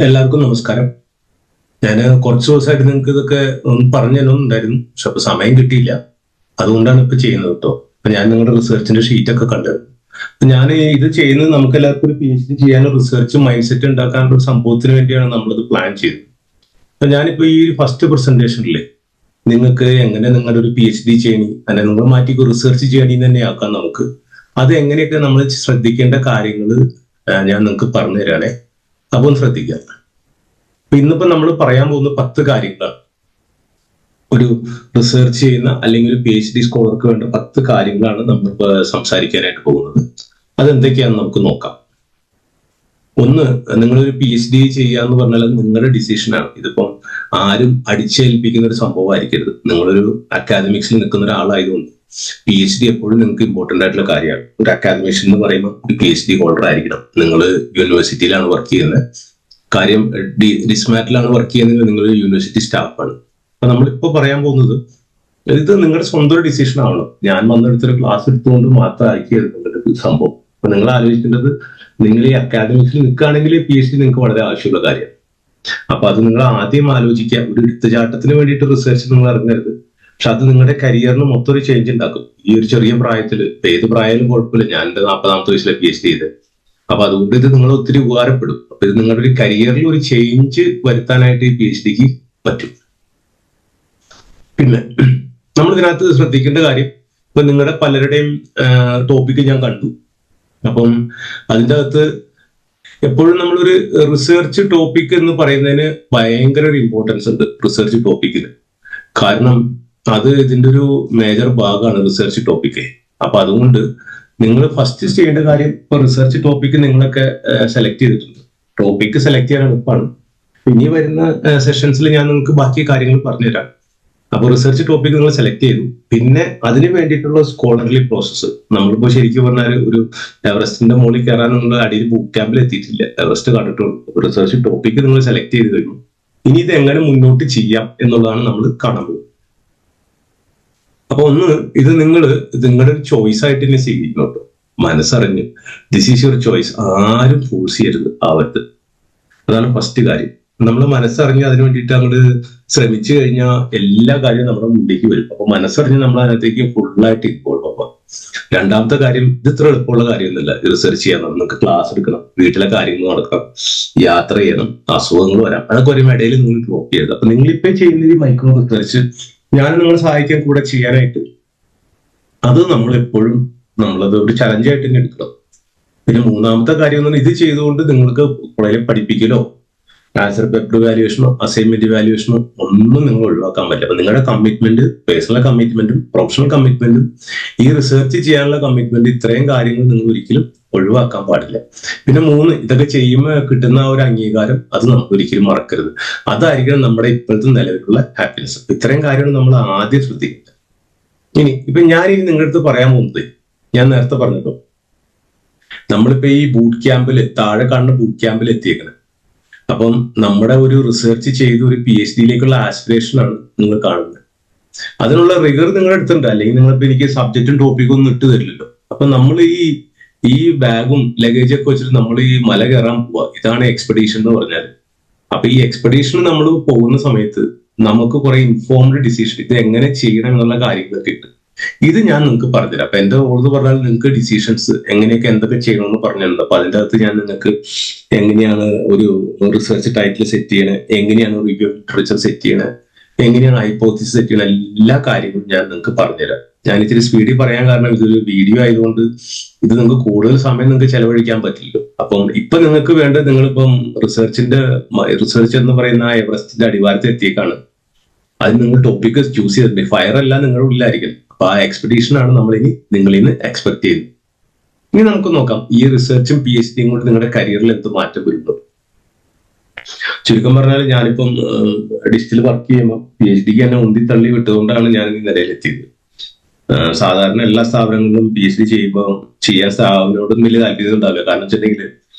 എല്ലാവർക്കും നമസ്കാരം. ഞാൻ കുറച്ച് ദിവസമായിട്ട് നിങ്ങൾക്ക് ഇതൊക്കെ പറഞ്ഞു തരുന്നുണ്ടായിരുന്നു, പക്ഷെ അപ്പൊ സമയം കിട്ടിയില്ല. അതുകൊണ്ടാണ് ഇപ്പൊ ചെയ്യുന്നത് കേട്ടോ. അപ്പൊ ഞാൻ നിങ്ങളുടെ റിസർച്ചിന്റെ ഷീറ്റ് ഒക്കെ കണ്ടത്. അപ്പൊ ഞാൻ ഇത് ചെയ്യുന്നത് നമുക്ക് എല്ലാവർക്കും ഒരു PhD ചെയ്യാനും റിസർച്ച് മൈൻഡ് സെറ്റ് ഉണ്ടാക്കാനുള്ള ഒരു സംഭവത്തിന് വേണ്ടിയാണ് നമ്മളിത് പ്ലാൻ ചെയ്തത്. അപ്പൊ ഞാനിപ്പോ ഈ ഫസ്റ്റ് പ്രസന്റേഷനിൽ നിങ്ങൾക്ക് എങ്ങനെ നിങ്ങളുടെ ഒരു PhD ചെയ്യണി, അല്ലെ നിങ്ങൾ മാറ്റി റിസർച്ച് ചെയ്യണി തന്നെ ആക്കാം നമുക്ക്. അത് എങ്ങനെയൊക്കെ നമ്മൾ ശ്രദ്ധിക്കേണ്ട കാര്യങ്ങൾ ഞാൻ നിങ്ങൾക്ക് പറഞ്ഞു തരാണേ. അപ്പൊ ഒന്ന് ശ്രദ്ധിക്കാം. അപ്പൊ ഇന്നിപ്പോ നമ്മൾ പറയാൻ പോകുന്ന 10 കാര്യങ്ങളാണ്. ഒരു റിസർച്ച് ചെയ്യുന്ന അല്ലെങ്കിൽ ഒരു PhD സ്കോളർക്ക് വേണ്ട 10 കാര്യങ്ങളാണ് നമ്മളിപ്പോ സംസാരിക്കാനായിട്ട് പോകുന്നത്. അതെന്തൊക്കെയാണെന്ന് നമുക്ക് നോക്കാം. ഒന്ന്, നിങ്ങളൊരു PhD ചെയ്യാന്ന് പറഞ്ഞാൽ അത് നിങ്ങളുടെ ഡിസിഷനാണ്. ഇതിപ്പം ആരും അടിച്ചേൽപ്പിക്കുന്ന ഒരു സംഭവമായിരിക്കരുത്. നിങ്ങളൊരു അക്കാദമിക്സിൽ നിൽക്കുന്ന ഒരാളായതുകൊണ്ട് PhD എപ്പോഴും നിങ്ങൾക്ക് ഇമ്പോർട്ടന്റ് ആയിട്ടുള്ള കാര്യമാണ്. ഒരു അക്കാദമിഷ്യൻ എന്ന് പറയുമ്പോൾ ഒരു PhD ഹോൾഡർ ആയിരിക്കണം. നിങ്ങൾ യൂണിവേഴ്സിറ്റിയിലാണ് വർക്ക് ചെയ്യുന്നത്. കാര്യം ഡിസ്മാറ്റിലാണ് വർക്ക് ചെയ്യുന്നത്, നിങ്ങൾ യൂണിവേഴ്സിറ്റി സ്റ്റാഫാണ്. അപ്പൊ നമ്മളിപ്പോ പറയാൻ പോകുന്നത് ഇത് നിങ്ങളുടെ സ്വന്തം ഡിസിഷൻ ആവണം. ഞാൻ വന്നെടുത്തൊരു ക്ലാസ് എടുത്തുകൊണ്ട് മാത്രമായിരിക്കും നിങ്ങളുടെ സംഭവം. അപ്പൊ നിങ്ങൾ ആലോചിക്കേണ്ടത്, നിങ്ങൾ ഈ അക്കാദമിക്സിൽ നിൽക്കുകയാണെങ്കിൽ PhD നിങ്ങൾക്ക് വളരെ ആവശ്യമുള്ള കാര്യമാണ്. അപ്പൊ അത് നിങ്ങൾ ആദ്യം ആലോചിക്കുക. ഒരു എടുത്തുചാട്ടത്തിന് വേണ്ടിയിട്ട് റിസർച്ച് നിങ്ങൾ ഇറങ്ങരുത്. പക്ഷെ അത് നിങ്ങളുടെ കരിയറിന് മൊത്തം ഒരു ചേഞ്ച് ഉണ്ടാക്കും. ഈ ഒരു ചെറിയ പ്രായത്തിൽ, ഏത് പ്രായമായാലും കുഴപ്പമില്ല. ഞാൻ എന്റെ 40ാമത്തെ വയസ്സിലെ PhD ചെയ്ത്. അപ്പൊ അതുകൊണ്ട് ഇത് നിങ്ങൾ ഒത്തിരി ഉപകാരപ്പെടും. അപ്പൊ ഇത് നിങ്ങളുടെ ഒരു കരിയറിൽ ഒരു ചേഞ്ച് വരുത്താനായിട്ട് ഈ PhDക്ക് പറ്റും. പിന്നെ നമ്മൾ ഇതിനകത്ത് ശ്രദ്ധിക്കേണ്ട കാര്യം, ഇപ്പൊ നിങ്ങളുടെ പലരുടെയും ടോപ്പിക്ക് ഞാൻ കണ്ടു. അപ്പം അതിൻ്റെ അകത്ത് എപ്പോഴും നമ്മളൊരു റിസർച്ച് ടോപ്പിക് എന്ന് പറയുന്നതിന് ഭയങ്കര ഒരു ഇമ്പോർട്ടൻസ് ഉണ്ട് റിസർച്ച് ടോപ്പിക്കിന്. കാരണം അത് ഇതിന്റെ ഒരു മേജർ ഭാഗമാണ് റിസർച്ച് ടോപ്പിക്ക്. അപ്പൊ അതുകൊണ്ട് നിങ്ങൾ ഫസ്റ്റ് ചെയ്യേണ്ട കാര്യം, ഇപ്പൊ റിസർച്ച് ടോപ്പിക്ക് നിങ്ങളൊക്കെ സെലക്ട് ചെയ്തിട്ടുണ്ട്. ടോപ്പിക്ക് സെലക്ട് ചെയ്യാൻ എളുപ്പമാണ്. ഇനി വരുന്ന സെഷൻസിൽ ഞാൻ നിങ്ങൾക്ക് ബാക്കി കാര്യങ്ങൾ പറഞ്ഞുതരാം. അപ്പൊ റിസർച്ച് ടോപ്പിക് നിങ്ങൾ സെലക്ട് ചെയ്തു. പിന്നെ അതിന് വേണ്ടിയിട്ടുള്ള സ്കോളർലി പ്രോസസ്സ്. നമ്മളിപ്പോ ശരിക്കും പറഞ്ഞാൽ ഒരു എവറസ്റ്റിന്റെ മുകളിൽ കയറാൻ നിങ്ങൾ അടിയിൽ ബുക്ക് ക്യാമ്പിൽ എത്തിയിട്ടില്ല, എവറസ്റ്റ് കണ്ടിട്ടുള്ളൂ. റിസർച്ച് ടോപ്പിക്ക് നിങ്ങൾ സെലക്ട് ചെയ്ത് കഴിഞ്ഞു. ഇനി ഇത് എങ്ങനെ മുന്നോട്ട് ചെയ്യാം എന്നുള്ളതാണ് നമ്മൾ കാണാൻ പോകുന്നത്. അപ്പൊ ഒന്ന്, ഇത് നിങ്ങളുടെ ഒരു ചോയ്സ് ആയിട്ട് തന്നെ സ്വീകരിക്കണം കേട്ടോ. മനസ്സറിഞ്ഞ് ദിസ് ഈസ് യുവർ ചോയ്സ്. ആരും ഫോഴ്സ് ചെയ്യരുത്, ആവരുത്. അതാണ് ഫസ്റ്റ് കാര്യം. നമ്മൾ മനസ്സറിഞ്ഞ് അതിന് വേണ്ടിയിട്ട് അങ്ങോട്ട് ശ്രമിച്ചു കഴിഞ്ഞാൽ എല്ലാ കാര്യവും നമ്മുടെ മുന്നിലേക്ക് വരും. അപ്പൊ മനസ്സറിഞ്ഞ് നമ്മൾ അതിനകത്തേക്ക് ഫുള്ളായിട്ട് ഇൻവോൾവ് ആവാം. രണ്ടാമത്തെ കാര്യം, ഇത് ഇത്ര എളുപ്പമുള്ള കാര്യമൊന്നുമില്ല. റിസർച്ച് ചെയ്യണം, നിങ്ങൾക്ക് ക്ലാസ് എടുക്കണം, വീട്ടിലെ കാര്യങ്ങൾ നടക്കണം, യാത്ര ചെയ്യണം, അസുഖങ്ങൾ വരാം. അതൊക്കെ ഒരു ഇടയിൽ നിങ്ങൾ ഡ്രോപ്പ് ചെയ്യരുത്. അപ്പൊ നിങ്ങളിപ്പോ ചെയ്യുന്ന ഈ മൈക്രോ റിസർച്ച് ഞാൻ നിങ്ങളെ സഹായിക്കാൻ കൂടെ ചെയ്യാനായിട്ട്, അത് നമ്മൾ എപ്പോഴും നമ്മളത് ഒരു ചലഞ്ചായിട്ട് തന്നെ എടുക്കണം. പിന്നെ മൂന്നാമത്തെ കാര്യം എന്ന് പറഞ്ഞാൽ, ഇത് ചെയ്തുകൊണ്ട് നിങ്ങൾക്ക് കുറെ പഠിപ്പിക്കലോ ആൻസർ പേപ്പർ വാല്യുവേഷനോ അസൈൻമെന്റ് വാല്യുവേഷനോ ഒന്നും നിങ്ങൾ ഒഴിവാക്കാൻ പറ്റില്ല. അപ്പൊ നിങ്ങളുടെ കമ്മിറ്റ്മെന്റ്, പേഴ്സണൽ കമ്മിറ്റ്മെന്റും പ്രൊഫഷണൽ കമ്മിറ്റ്മെന്റും ഈ റിസർച്ച് ചെയ്യാനുള്ള കമ്മിറ്റ്മെന്റ്, ഇത്രയും കാര്യങ്ങൾ നിങ്ങൾ ഒരിക്കലും ഒഴിവാക്കാൻ പാടില്ല. പിന്നെ 3, ഇതൊക്കെ ചെയ്യുമ്പോൾ കിട്ടുന്ന ആ ഒരു അംഗീകാരം, അത് നമുക്ക് ഒരിക്കലും മറക്കരുത്. അതായിരിക്കണം നമ്മുടെ ഇപ്പോഴത്തെ നിലവിലുള്ള ഹാപ്പിനെസ്. ഇത്രയും കാര്യങ്ങൾ നമ്മൾ ആദ്യം ശ്രദ്ധിക്കുക. ഇപ്പൊ ഞാനിനി നിങ്ങളുടെ അടുത്ത് പറയാൻ പോകുന്നത്, ഞാൻ നേരത്തെ പറഞ്ഞല്ലോ, നമ്മളിപ്പോ ഈ ബൂട്ട് ക്യാമ്പിൽ, താഴെ കാണുന്ന ബൂട്ട് ക്യാമ്പിൽ എത്തിയേക്കണം. അപ്പം നമ്മുടെ ഒരു റിസർച്ച് ചെയ്ത് ഒരു PhDയിലേക്കുള്ള ആസ്പിറേഷൻ ആണ് നിങ്ങൾ കാണുന്നത്. അതിനുള്ള റിഗർ നിങ്ങളുടെ അടുത്തുണ്ട്. അല്ലെങ്കിൽ നിങ്ങളിപ്പോ എനിക്ക് സബ്ജക്റ്റും ടോപ്പിക്കും ഒന്നും ഇട്ട് തരില്ലല്ലോ. അപ്പൊ നമ്മൾ ഈ ബാഗും ലഗേജ് ഒക്കെ വെച്ചിട്ട് നമ്മൾ ഈ മല കയറാൻ പോവാ. ഇതാണ് എക്സ്പെഡീഷൻ എന്ന് പറഞ്ഞാൽ. അപ്പൊ ഈ എക്സ്പെഡീഷന് നമ്മൾ പോകുന്ന സമയത്ത് നമുക്ക് കുറെ ഇൻഫോംഡ് ഡിസിഷൻ, ഇത് എങ്ങനെ ചെയ്യണം എന്നുള്ള കാര്യങ്ങളൊക്കെ ഉണ്ട്. ഇത് ഞാൻ നിങ്ങൾക്ക് പറഞ്ഞുതരാം. അപ്പൊ എന്റെ ഓർന്ന് പറഞ്ഞാൽ നിങ്ങൾക്ക് ഡിസിഷൻസ് എങ്ങനെയൊക്കെ എന്തൊക്കെ ചെയ്യണമെന്ന് പറഞ്ഞിട്ടുണ്ട്. അപ്പൊ അതിൻ്റെ അകത്ത് ഞാൻ നിങ്ങൾക്ക് എങ്ങനെയാണ് ഒരു റിസർച്ച് ടൈറ്റിൽ സെറ്റ് ചെയ്യണത്, എങ്ങനെയാണ് റിവ്യൂ ലിറ്ററേച്ചർ സെറ്റ് ചെയ്യണത്, എങ്ങനെയാണ് ഹൈപ്പോത്തിസിസ് സെറ്റ് ചെയ്യണത്, എല്ലാ കാര്യങ്ങളും ഞാൻ നിങ്ങൾക്ക് പറഞ്ഞുതരാം. ഞാൻ ഇത്തിരി സ്പീഡിൽ പറയാൻ കാരണം, ഇതൊരു വീഡിയോ ആയതുകൊണ്ട് ഇത് നിങ്ങൾക്ക് കൂടുതൽ സമയം നിങ്ങൾക്ക് ചെലവഴിക്കാൻ പറ്റില്ലല്ലോ. അപ്പം ഇപ്പൊ നിങ്ങൾക്ക് വേണ്ടത്, നിങ്ങളിപ്പം റിസർച്ച് എന്ന് പറയുന്ന എവറസ്റ്റിന്റെ അടിവാരത്തിൽ എത്തിയേക്കാണ്. അതിന് നിങ്ങൾ ടോപ്പിക്ക് ചൂസ് ചെയ്തിട്ടുണ്ട്. ഫയർ എല്ലാം നിങ്ങളുടെ ഉള്ളിലായിരിക്കും. അപ്പൊ ആ എക്സ്പെഡീഷനാണ് നിങ്ങളിൽ നിന്ന് എക്സ്പെക്ട് ചെയ്യുന്നത്. ഇനി നമുക്ക് നോക്കാം, ഈ റിസർച്ചും PhDയും കൊണ്ട് നിങ്ങളുടെ കരിയറിൽ എന്ത് മാറ്റം വരുന്നു. ചുരുക്കം പറഞ്ഞാൽ, ഞാനിപ്പം ഡിജിറ്റൽ വർക്ക് ചെയ്യുമ്പോൾ PhDക്ക് എന്നെ ഉന്തി തള്ളി വിട്ടുകൊണ്ടാണ് ഞാൻ ഈ നിലയിലെത്തിയത്. സാധാരണ എല്ലാ സ്ഥാപനങ്ങളിലും PhD ചെയ്യുമ്പോൾ ചെയ്യാൻ സ്റ്റാഫിനോടും വലിയ താല്പര്യം ഉണ്ടാവില്ല. കാരണം വെച്ചിട്ടുണ്ടെങ്കിൽ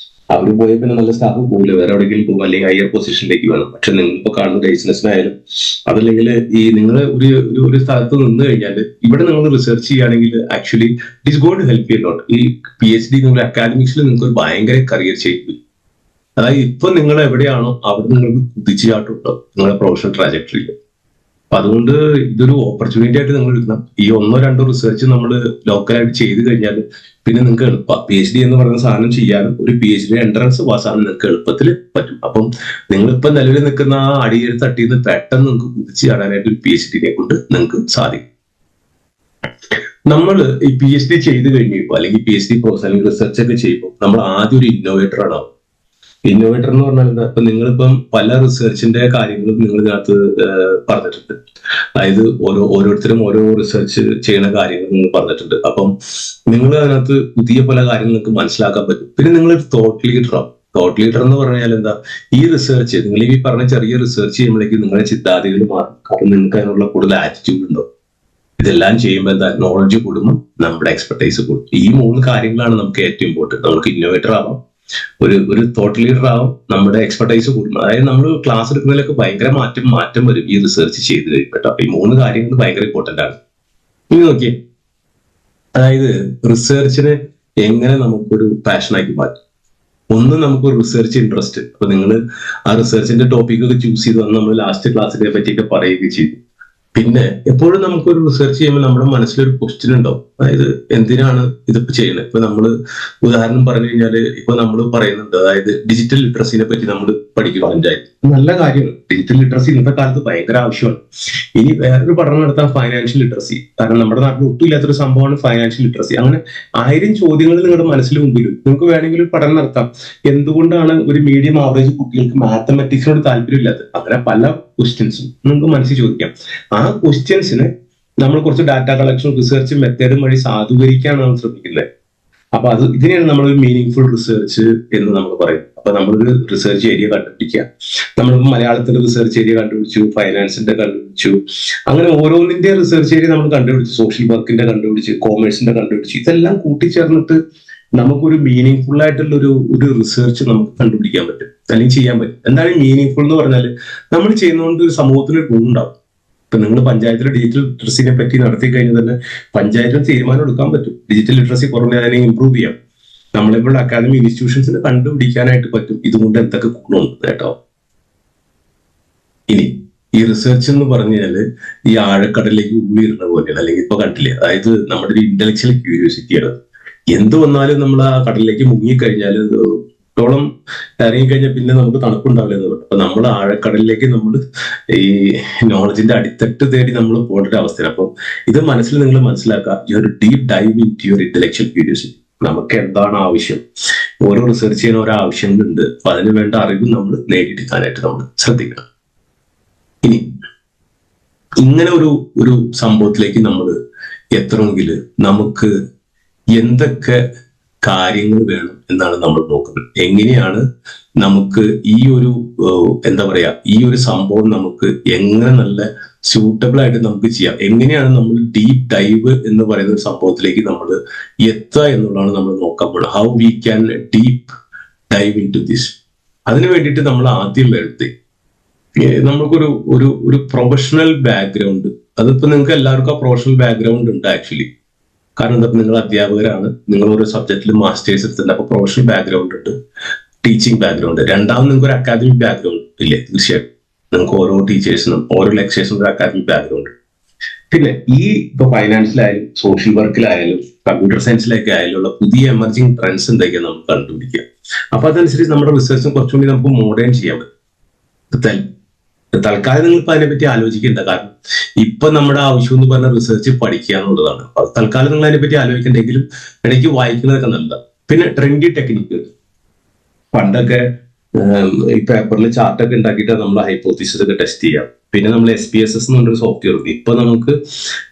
അവർ പോയ പിന്നെ നല്ല സ്റ്റാഫ് പോകില്ല, വേറെ എവിടെയെങ്കിലും പോകും, അല്ലെങ്കിൽ ഹയർ പൊസിഷനിലേക്ക് വേണം. പക്ഷെ നിങ്ങളിപ്പോ കാണുന്ന ബിസിനസ്സിനായാലും അതല്ലെങ്കിൽ ഈ നിങ്ങൾ ഒരു സ്ഥലത്ത് നിന്ന് കഴിഞ്ഞാൽ, ഇവിടെ നിങ്ങൾ റിസർച്ച് ചെയ്യുകയാണെങ്കിൽ actually it is going to help you lot. ഈ PhD നിങ്ങൾ അക്കാഡമിക്സിൽ നിങ്ങൾക്ക് ഒരു ഭയങ്കര കരിയർ ചെയ്യും. അതായത് ഇപ്പൊ നിങ്ങൾ എവിടെയാണോ അവിടെ നിങ്ങൾക്ക് കുതിച്ചുചാട്ടുണ്ടോ നിങ്ങളുടെ പ്രൊഫഷണൽ ട്രാജക്ടറിയിൽ. അപ്പൊ അതുകൊണ്ട് ഇതൊരു ഓപ്പർച്യൂണിറ്റി ആയിട്ട് നിങ്ങൾ എടുക്കണം. ഈ 1-2 റിസർച്ച് നമ്മൾ ലോക്കലായിട്ട് ചെയ്ത് കഴിഞ്ഞാൽ പിന്നെ നിങ്ങൾക്ക് എളുപ്പം PhD എന്ന് പറയുന്ന സാധനം ചെയ്യാനും ഒരു PhD എൻട്രൻസ് പാസ്സാകാനും നിങ്ങൾക്ക് എളുപ്പത്തിൽ പറ്റും. അപ്പം നിങ്ങളിപ്പോ നിലവിൽ നിൽക്കുന്ന ആ അടിയിൽ തട്ടിന്ന് പെട്ടെന്ന് നിങ്ങൾക്ക് കുതിച്ച് ചാടാനായിട്ട് ഒരു PhD കൊണ്ട് നിങ്ങൾക്ക് സാധിക്കും. നമ്മൾ ഈ PhD ചെയ്ത് കഴിഞ്ഞപ്പോൾ അല്ലെങ്കിൽ PhD കോഴ്സ് അല്ലെങ്കിൽ റിസർച്ച് ഒക്കെ ചെയ്യുമ്പോൾ നമ്മൾ ആദ്യം ഒരു ഇന്നോവേറ്റർ ആണ്. ഇന്നോവേറ്റർ എന്ന് പറഞ്ഞാൽ എന്താ, ഇപ്പൊ നിങ്ങളിപ്പം പല റിസർച്ചിന്റെ കാര്യങ്ങളും നിങ്ങൾ ഇതിനകത്ത് പറഞ്ഞിട്ടുണ്ട്. അതായത് ഓരോരുത്തരും ഓരോ റിസർച്ച് ചെയ്യുന്ന കാര്യങ്ങൾ നിങ്ങൾ പറഞ്ഞിട്ടുണ്ട്. അപ്പം നിങ്ങൾ അതിനകത്ത് പുതിയ പല കാര്യങ്ങൾ നിങ്ങൾക്ക് മനസ്സിലാക്കാൻ പറ്റും. പിന്നെ നിങ്ങൾ തോട്ട് ലീഡർ ആവും. തോട്ട് ലീഡർ എന്ന് പറഞ്ഞാൽ എന്താ, ഈ റിസർച്ച് നിങ്ങൾ ഈ പറഞ്ഞ ചെറിയ റിസർച്ച് ചെയ്യുമ്പോഴേക്കും നിങ്ങളുടെ ചിന്താഗതികൾ മാറും. കാരണം നിങ്ങൾക്ക് അതിനുള്ള കൂടുതൽ ആറ്റിറ്റ്യൂഡ് ഉണ്ടാവും. ഇതെല്ലാം ചെയ്യുമ്പോൾ എന്താ, നോളജ് കൂടുമ്പോൾ നമ്മുടെ എക്സ്പെർട്ടൈസ് കൂടും. ഈ 3 കാര്യങ്ങളാണ് നമുക്ക് ഏറ്റവും ഇമ്പോർട്ടൻറ്റ്. നമുക്ക് ഇന്നോവേറ്റർ ആവാം, ഒരു തോട്ട് ലീഡർ ആവും, നമ്മുടെ എക്സ്പെർട്ടൈസ് കൂടും. അതായത് നമ്മൾ ക്ലാസ് എടുക്കുന്നതിലൊക്കെ ഭയങ്കര മാറ്റം വരും ഈ റിസർച്ച് ചെയ്ത് കഴിയുമ്പോൾ. അപ്പൊ ഈ 3 കാര്യങ്ങൾ ഭയങ്കര ഇമ്പോർട്ടന്റ് ആണ്. ഇനി നോക്കിയേ, അതായത് റിസർച്ചിനെ എങ്ങനെ നമുക്കൊരു പാഷനാക്കി മാറ്റും. ഒന്ന്, നമുക്കൊരു റിസർച്ച് ഇൻട്രസ്റ്റ്. അപ്പൊ നിങ്ങൾ ആ റിസർച്ചിന്റെ ടോപ്പിക്കൊക്കെ ചൂസ് ചെയ്ത് വന്ന് നമ്മൾ ലാസ്റ്റ് ക്ലാസ്സിനെ പറ്റിയൊക്കെ പറയുകയൊക്കെ ചെയ്തു. പിന്നെ എപ്പോഴും നമുക്കൊരു റിസർച്ച് ചെയ്യുമ്പോൾ നമ്മുടെ മനസ്സിലൊരു ക്വസ്റ്റ്യൻ ഉണ്ടാവും. അതായത് എന്തിനാണ് ഇതിപ്പോ ചെയ്യുന്നത്. ഇപ്പൊ നമ്മൾ ഉദാഹരണം പറഞ്ഞു കഴിഞ്ഞാല് ഇപ്പൊ നമ്മൾ പറയുന്നുണ്ട്, അതായത് ഡിജിറ്റൽ ലിറ്ററസിനെ പറ്റി നമ്മൾ പഠിക്കും പഞ്ചായത്ത്. നല്ല കാര്യമാണ്. ഡിജിറ്റൽ ലിറ്ററസി ഇന്നത്തെ കാലത്ത് ഭയങ്കര ആവശ്യമാണ്. ഇനി വേറൊരു പഠനം നടത്താൻ ഫൈനാൻഷ്യൽ ലിറ്ററസി. കാരണം നമ്മുടെ നാട്ടിൽ ഒട്ടും ഇല്ലാത്തൊരു സംഭവമാണ് ഫൈനാൻഷ്യൽ ലിറ്ററസി. അങ്ങനെ 1000 ചോദ്യങ്ങൾ നിങ്ങളുടെ മനസ്സിൽ മുമ്പിലും നിങ്ങൾക്ക് വേണമെങ്കിൽ ഒരു പഠനം നടത്താം. എന്തുകൊണ്ടാണ് ഒരു മീഡിയം ആവറേജ് കുട്ടികൾക്ക് മാത്തമെറ്റിക്സിനോട് താല്പര്യമില്ലാത്തത്? അങ്ങനെ പല ക്വസ്റ്റ്യൻസും നിങ്ങൾക്ക് മനസ്സിൽ ചോദിക്കാം. ആ ക്വസ്റ്റ്യൻസിന് നമ്മൾ കുറച്ച് ഡാറ്റ കളക്ഷൻ റിസർച്ച് മെത്തേഡും വഴി സാധൂകരിക്കാനാണ് നമ്മൾ ശ്രമിക്കുന്നത്. അപ്പൊ ഇതിനെയാണ് നമ്മളൊരു മീനിങ് റിസർച്ച് എന്ന് നമ്മൾ പറയും. അപ്പൊ നമ്മളൊരു റിസർച്ച് ഏരിയ കണ്ടുപിടിക്കുക. നമ്മളിപ്പോ മലയാളത്തിന്റെ റിസർച്ച് ഏരിയ കണ്ടുപിടിച്ചു, ഫൈനാൻസിന്റെ കണ്ടുപിടിച്ചു, അങ്ങനെ ഓരോന്നിന്റെ റിസർച്ച് ഏരിയ നമ്മൾ കണ്ടുപിടിച്ചു, സോഷ്യൽ വർക്കിന്റെ കണ്ടുപിടിച്ചു, കോമേഴ്സിന്റെ കണ്ടുപിടിച്ചു. ഇതെല്ലാം കൂട്ടിച്ചേർന്നിട്ട് നമുക്കൊരു മീനിങ് ഫുൾ ആയിട്ടുള്ള ഒരു റിസർച്ച് നമുക്ക് കണ്ടുപിടിക്കാൻ പറ്റും, അല്ലെങ്കിൽ ചെയ്യാൻ പറ്റും. എന്താണ് മീനിങ് ഫുൾ എന്ന് പറഞ്ഞാൽ, നമ്മൾ ചെയ്യുന്നതുകൊണ്ട് ഒരു സമൂഹത്തിന് ഒരു ഗുണമുണ്ടാവും. ഇപ്പൊ നിങ്ങൾ പഞ്ചായത്തിൽ ഡിജിറ്റൽ ലിറ്ററസിനെ പറ്റി നടത്തി കഴിഞ്ഞാൽ തന്നെ പഞ്ചായത്തിന് തീരുമാനം എടുക്കാൻ പറ്റും. ഡിജിറ്റൽ ലിറ്ററസി കുറഞ്ഞ അതിനെ ഇമ്പ്രൂവ് ചെയ്യാം. നമ്മളിപ്പോൾ അക്കാദമി ഇൻസ്റ്റിറ്റ്യൂഷൻസിന് കണ്ടുപിടിക്കാനായിട്ട് പറ്റും ഇതുകൊണ്ട് എന്തൊക്കെ ഗുണമുണ്ട് കേട്ടോ. ഇനി ഈ റിസർച്ച് എന്ന് പറഞ്ഞാല് ഈ ആഴക്കടലിലേക്ക് ഉള്ളിടുന്ന പോലെയാണ്. അല്ലെങ്കിൽ ഇപ്പൊ കണ്ടില്ലേ, അതായത് നമ്മുടെ ഒരു ഇന്റലക്ച്വൽ ക്യൂരിയോസിറ്റിയാണ്. എന്ത് വന്നാലും നമ്മൾ ആ കടലിലേക്ക് മുങ്ങിക്കഴിഞ്ഞാൽ ോളം ഇറങ്ങിക്കഴിഞ്ഞാൽ പിന്നെ നമുക്ക് തണുപ്പുണ്ടാവില്ല എന്ന് പറഞ്ഞു. അപ്പൊ നമ്മൾ ആഴക്കടലിലേക്ക് നമ്മൾ ഈ നോളജിന്റെ അടിത്തട്ട് തേടി നമ്മൾ പോകേണ്ട ഒരു അവസ്ഥയാണ്. അപ്പം ഇത് മനസ്സിൽ നിങ്ങൾ മനസ്സിലാക്കുക, ഈ ഒരു deep dive into your intellectual curiosity. നമുക്ക് എന്താണ് ആവശ്യം, ഓരോ റിസർച്ച് ചെയ്യുന്ന ഓരോ ആവശ്യങ്ങളുണ്ട്. അപ്പൊ അതിന് വേണ്ട അറിവ് നമ്മൾ നേടിയെടുക്കാനായിട്ട് നമ്മൾ ശ്രദ്ധിക്കണം. ഇനി ഇങ്ങനെ ഒരു സംഭവത്തിലേക്ക് നമ്മൾ എത്തണമെങ്കിൽ നമുക്ക് എന്തൊക്കെ കാര്യങ്ങൾ വേണം എന്നാണ് നമ്മൾ നോക്കുന്നത്. എങ്ങനെയാണ് നമുക്ക് ഈ ഒരു എന്താ പറയാ, ഈ ഒരു സംഭവം നമുക്ക് എങ്ങനെ നല്ല സ്യൂട്ടബിൾ ആയിട്ട് നമുക്ക് ചെയ്യാം, എങ്ങനെയാണ് നമ്മൾ ഡീപ് ഡൈവ് എന്ന് പറയുന്ന ഒരു സംഭവത്തിലേക്ക് നമ്മൾ എത്തുക എന്നുള്ളതാണ് നമ്മൾ നോക്കാൻ പോകുന്നത്. How we can deep dive into this. അതിന് വേണ്ടിയിട്ട് നമ്മൾ ആദ്യം വേണ്ടത് നമുക്കൊരു ഒരു പ്രൊഫഷണൽ ബാക്ക്ഗ്രൗണ്ട്. അതിപ്പോ നിങ്ങൾക്ക് എല്ലാവർക്കും ആ പ്രൊഫഷണൽ ബാക്ക്ഗ്രൗണ്ട് ഉണ്ട് ആക്ച്വലി. കാരണം എന്താ, നിങ്ങൾ അധ്യാപകരാണ്, നിങ്ങൾ ഓരോ സബ്ജക്റ്റിൽ മാസ്റ്റേഴ്സ് എടുത്തിട്ടുണ്ട്. അപ്പൊ പ്രൊഫഷണൽ ബാക്ക്ഗ്രൗണ്ട് ഉണ്ട്, ടീച്ചിങ് ബാക്ക്ഗ്രൗണ്ട്. രണ്ടാമത് നിങ്ങൾക്ക് ഒരു അക്കാദമിക് ബാക്ക്ഗ്രൗണ്ട് ഇല്ലേ? തീർച്ചയായിട്ടും നിങ്ങൾക്ക് ഓരോ ടീച്ചേഴ്സിനും ഓരോ ലെക്ചേഴ്സിനും ഒരു അക്കാദമിക് ബാക്ക്ഗ്രൗണ്ട്. പിന്നെ ഈ ഇപ്പൊ ഫൈനാൻസിലായാലും സോഷ്യൽ വർക്കിലായാലും കമ്പ്യൂട്ടർ സയൻസിലൊക്കെ ആയാലും ഉള്ള പുതിയ എമർജിങ് ട്രെൻഡ്സ് എന്തൊക്കെയാണ് നമുക്ക് കണ്ടുപിടിക്കുക. അപ്പൊ അതനുസരിച്ച് നമ്മുടെ റിസർച്ചും കുറച്ചുകൂടി നമുക്ക് മോഡേൺ ചെയ്യാൻ പറ്റും. തൽക്കാലം നിങ്ങൾക്ക് അതിനെപ്പറ്റി ആലോചിക്കേണ്ട. കാരണം ഇപ്പൊ നമ്മുടെ ആവശ്യം എന്ന് പറഞ്ഞ റിസർച്ച് പഠിക്കുക എന്നുള്ളതാണ്. അപ്പൊ തൽക്കാലം നിങ്ങൾ അതിനെപ്പറ്റി ആലോചിക്കണ്ടെങ്കിലും ഇടയ്ക്ക് വായിക്കുന്നതൊക്കെ നല്ലതാണ്. പിന്നെ ട്രെൻഡി ടെക്നിക്കുകൾ. പണ്ടൊക്കെ ഈ പേപ്പറിൽ ചാർട്ടൊക്കെ ഉണ്ടാക്കിയിട്ട് നമ്മൾ ഹൈപ്പോത്തിസിസ് ഒക്കെ ടെസ്റ്റ് ചെയ്യാം. പിന്നെ നമ്മൾ SPSS എന്ന് പറഞ്ഞൊരു സോഫ്റ്റ്വെയർ ഉണ്ട്. ഇപ്പൊ നമുക്ക്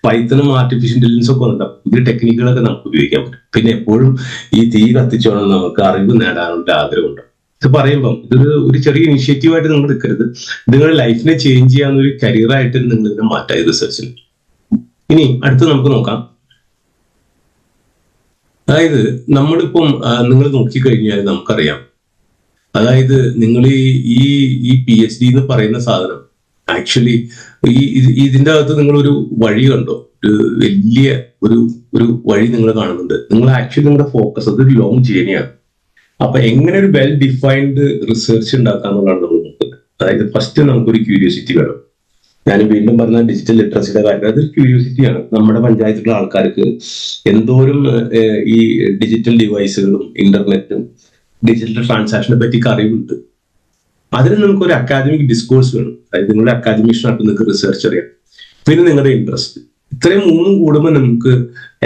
പൈത്തണും ആർട്ടിഫിഷ്യൽ ഇന്റലിജൻസും ഒക്കെ വന്നിട്ട് പുതിയ ടെക്നിക്കുകളൊക്കെ നമുക്ക് ഉപയോഗിക്കാൻ പറ്റും. പിന്നെ എപ്പോഴും ഈ തീ കത്തിച്ചോണം നമുക്ക് അറിവ് നേടാനുള്ള ആഗ്രഹമുണ്ട്. ഇത് പറയുമ്പം ഒരു ചെറിയ ഇനിഷ്യേറ്റീവായിട്ട് നിങ്ങൾ എടുക്കരുത്. നിങ്ങളുടെ ലൈഫിനെ ചേഞ്ച് ചെയ്യാവുന്ന ഒരു കരിയറായിട്ട് നിങ്ങൾ ഇതിനെ മാറ്റാം ഈ റിസർച്ചിൽ. ഇനി അടുത്ത് നമുക്ക് നോക്കാം. അതായത് നമ്മളിപ്പം നിങ്ങൾ നോക്കിക്കഴിഞ്ഞാൽ നമുക്കറിയാം, അതായത് നിങ്ങൾ ഈ PhD എന്ന് പറയുന്ന സാധനം ആക്ച്വലി ഇതിന്റെ അകത്ത് നിങ്ങളൊരു വഴി കണ്ടോ, ഒരു വലിയ ഒരു വഴി നിങ്ങൾ കാണുന്നുണ്ട്. നിങ്ങൾ ആക്ച്വലി നിങ്ങളുടെ ഫോക്കസ് അതൊരു ലോങ് ജേണിയാണ്. അപ്പൊ എങ്ങനെ ഒരു വെൽ ഡിഫൈൻഡ് റിസർച്ച് ഉണ്ടാക്കാന്നുള്ളതാണ് നമ്മൾ നോക്കുന്നത്. അതായത് ഫസ്റ്റ് നമുക്കൊരു ക്യൂരിയോസിറ്റി വേണം. ഞാൻ വീണ്ടും പറഞ്ഞ ഡിജിറ്റൽ ലിറ്ററസിയുടെ കാര്യം, അതൊരു ക്യൂരിയോസിറ്റിയാണ്. നമ്മുടെ പഞ്ചായത്തിലുള്ള ആൾക്കാർക്ക് എന്തോരം ഈ ഡിജിറ്റൽ ഡിവൈസുകളും ഇന്റർനെറ്റും ഡിജിറ്റൽ ട്രാൻസാക്ഷനെ പറ്റി അറിവുണ്ട്. അതിന് നിങ്ങൾക്ക് ഒരു അക്കാദമിക് ഡിസ്കോഴ്സ് വേണം. അതായത് നിങ്ങളുടെ അക്കാദമിഷനായിട്ട് നിങ്ങൾക്ക് റിസർച്ച് അറിയാം, പിന്നെ നിങ്ങളുടെ ഇൻട്രസ്റ്റ്. ഇത്രയും മൂന്നും കൂടുമ്പോൾ നമുക്ക്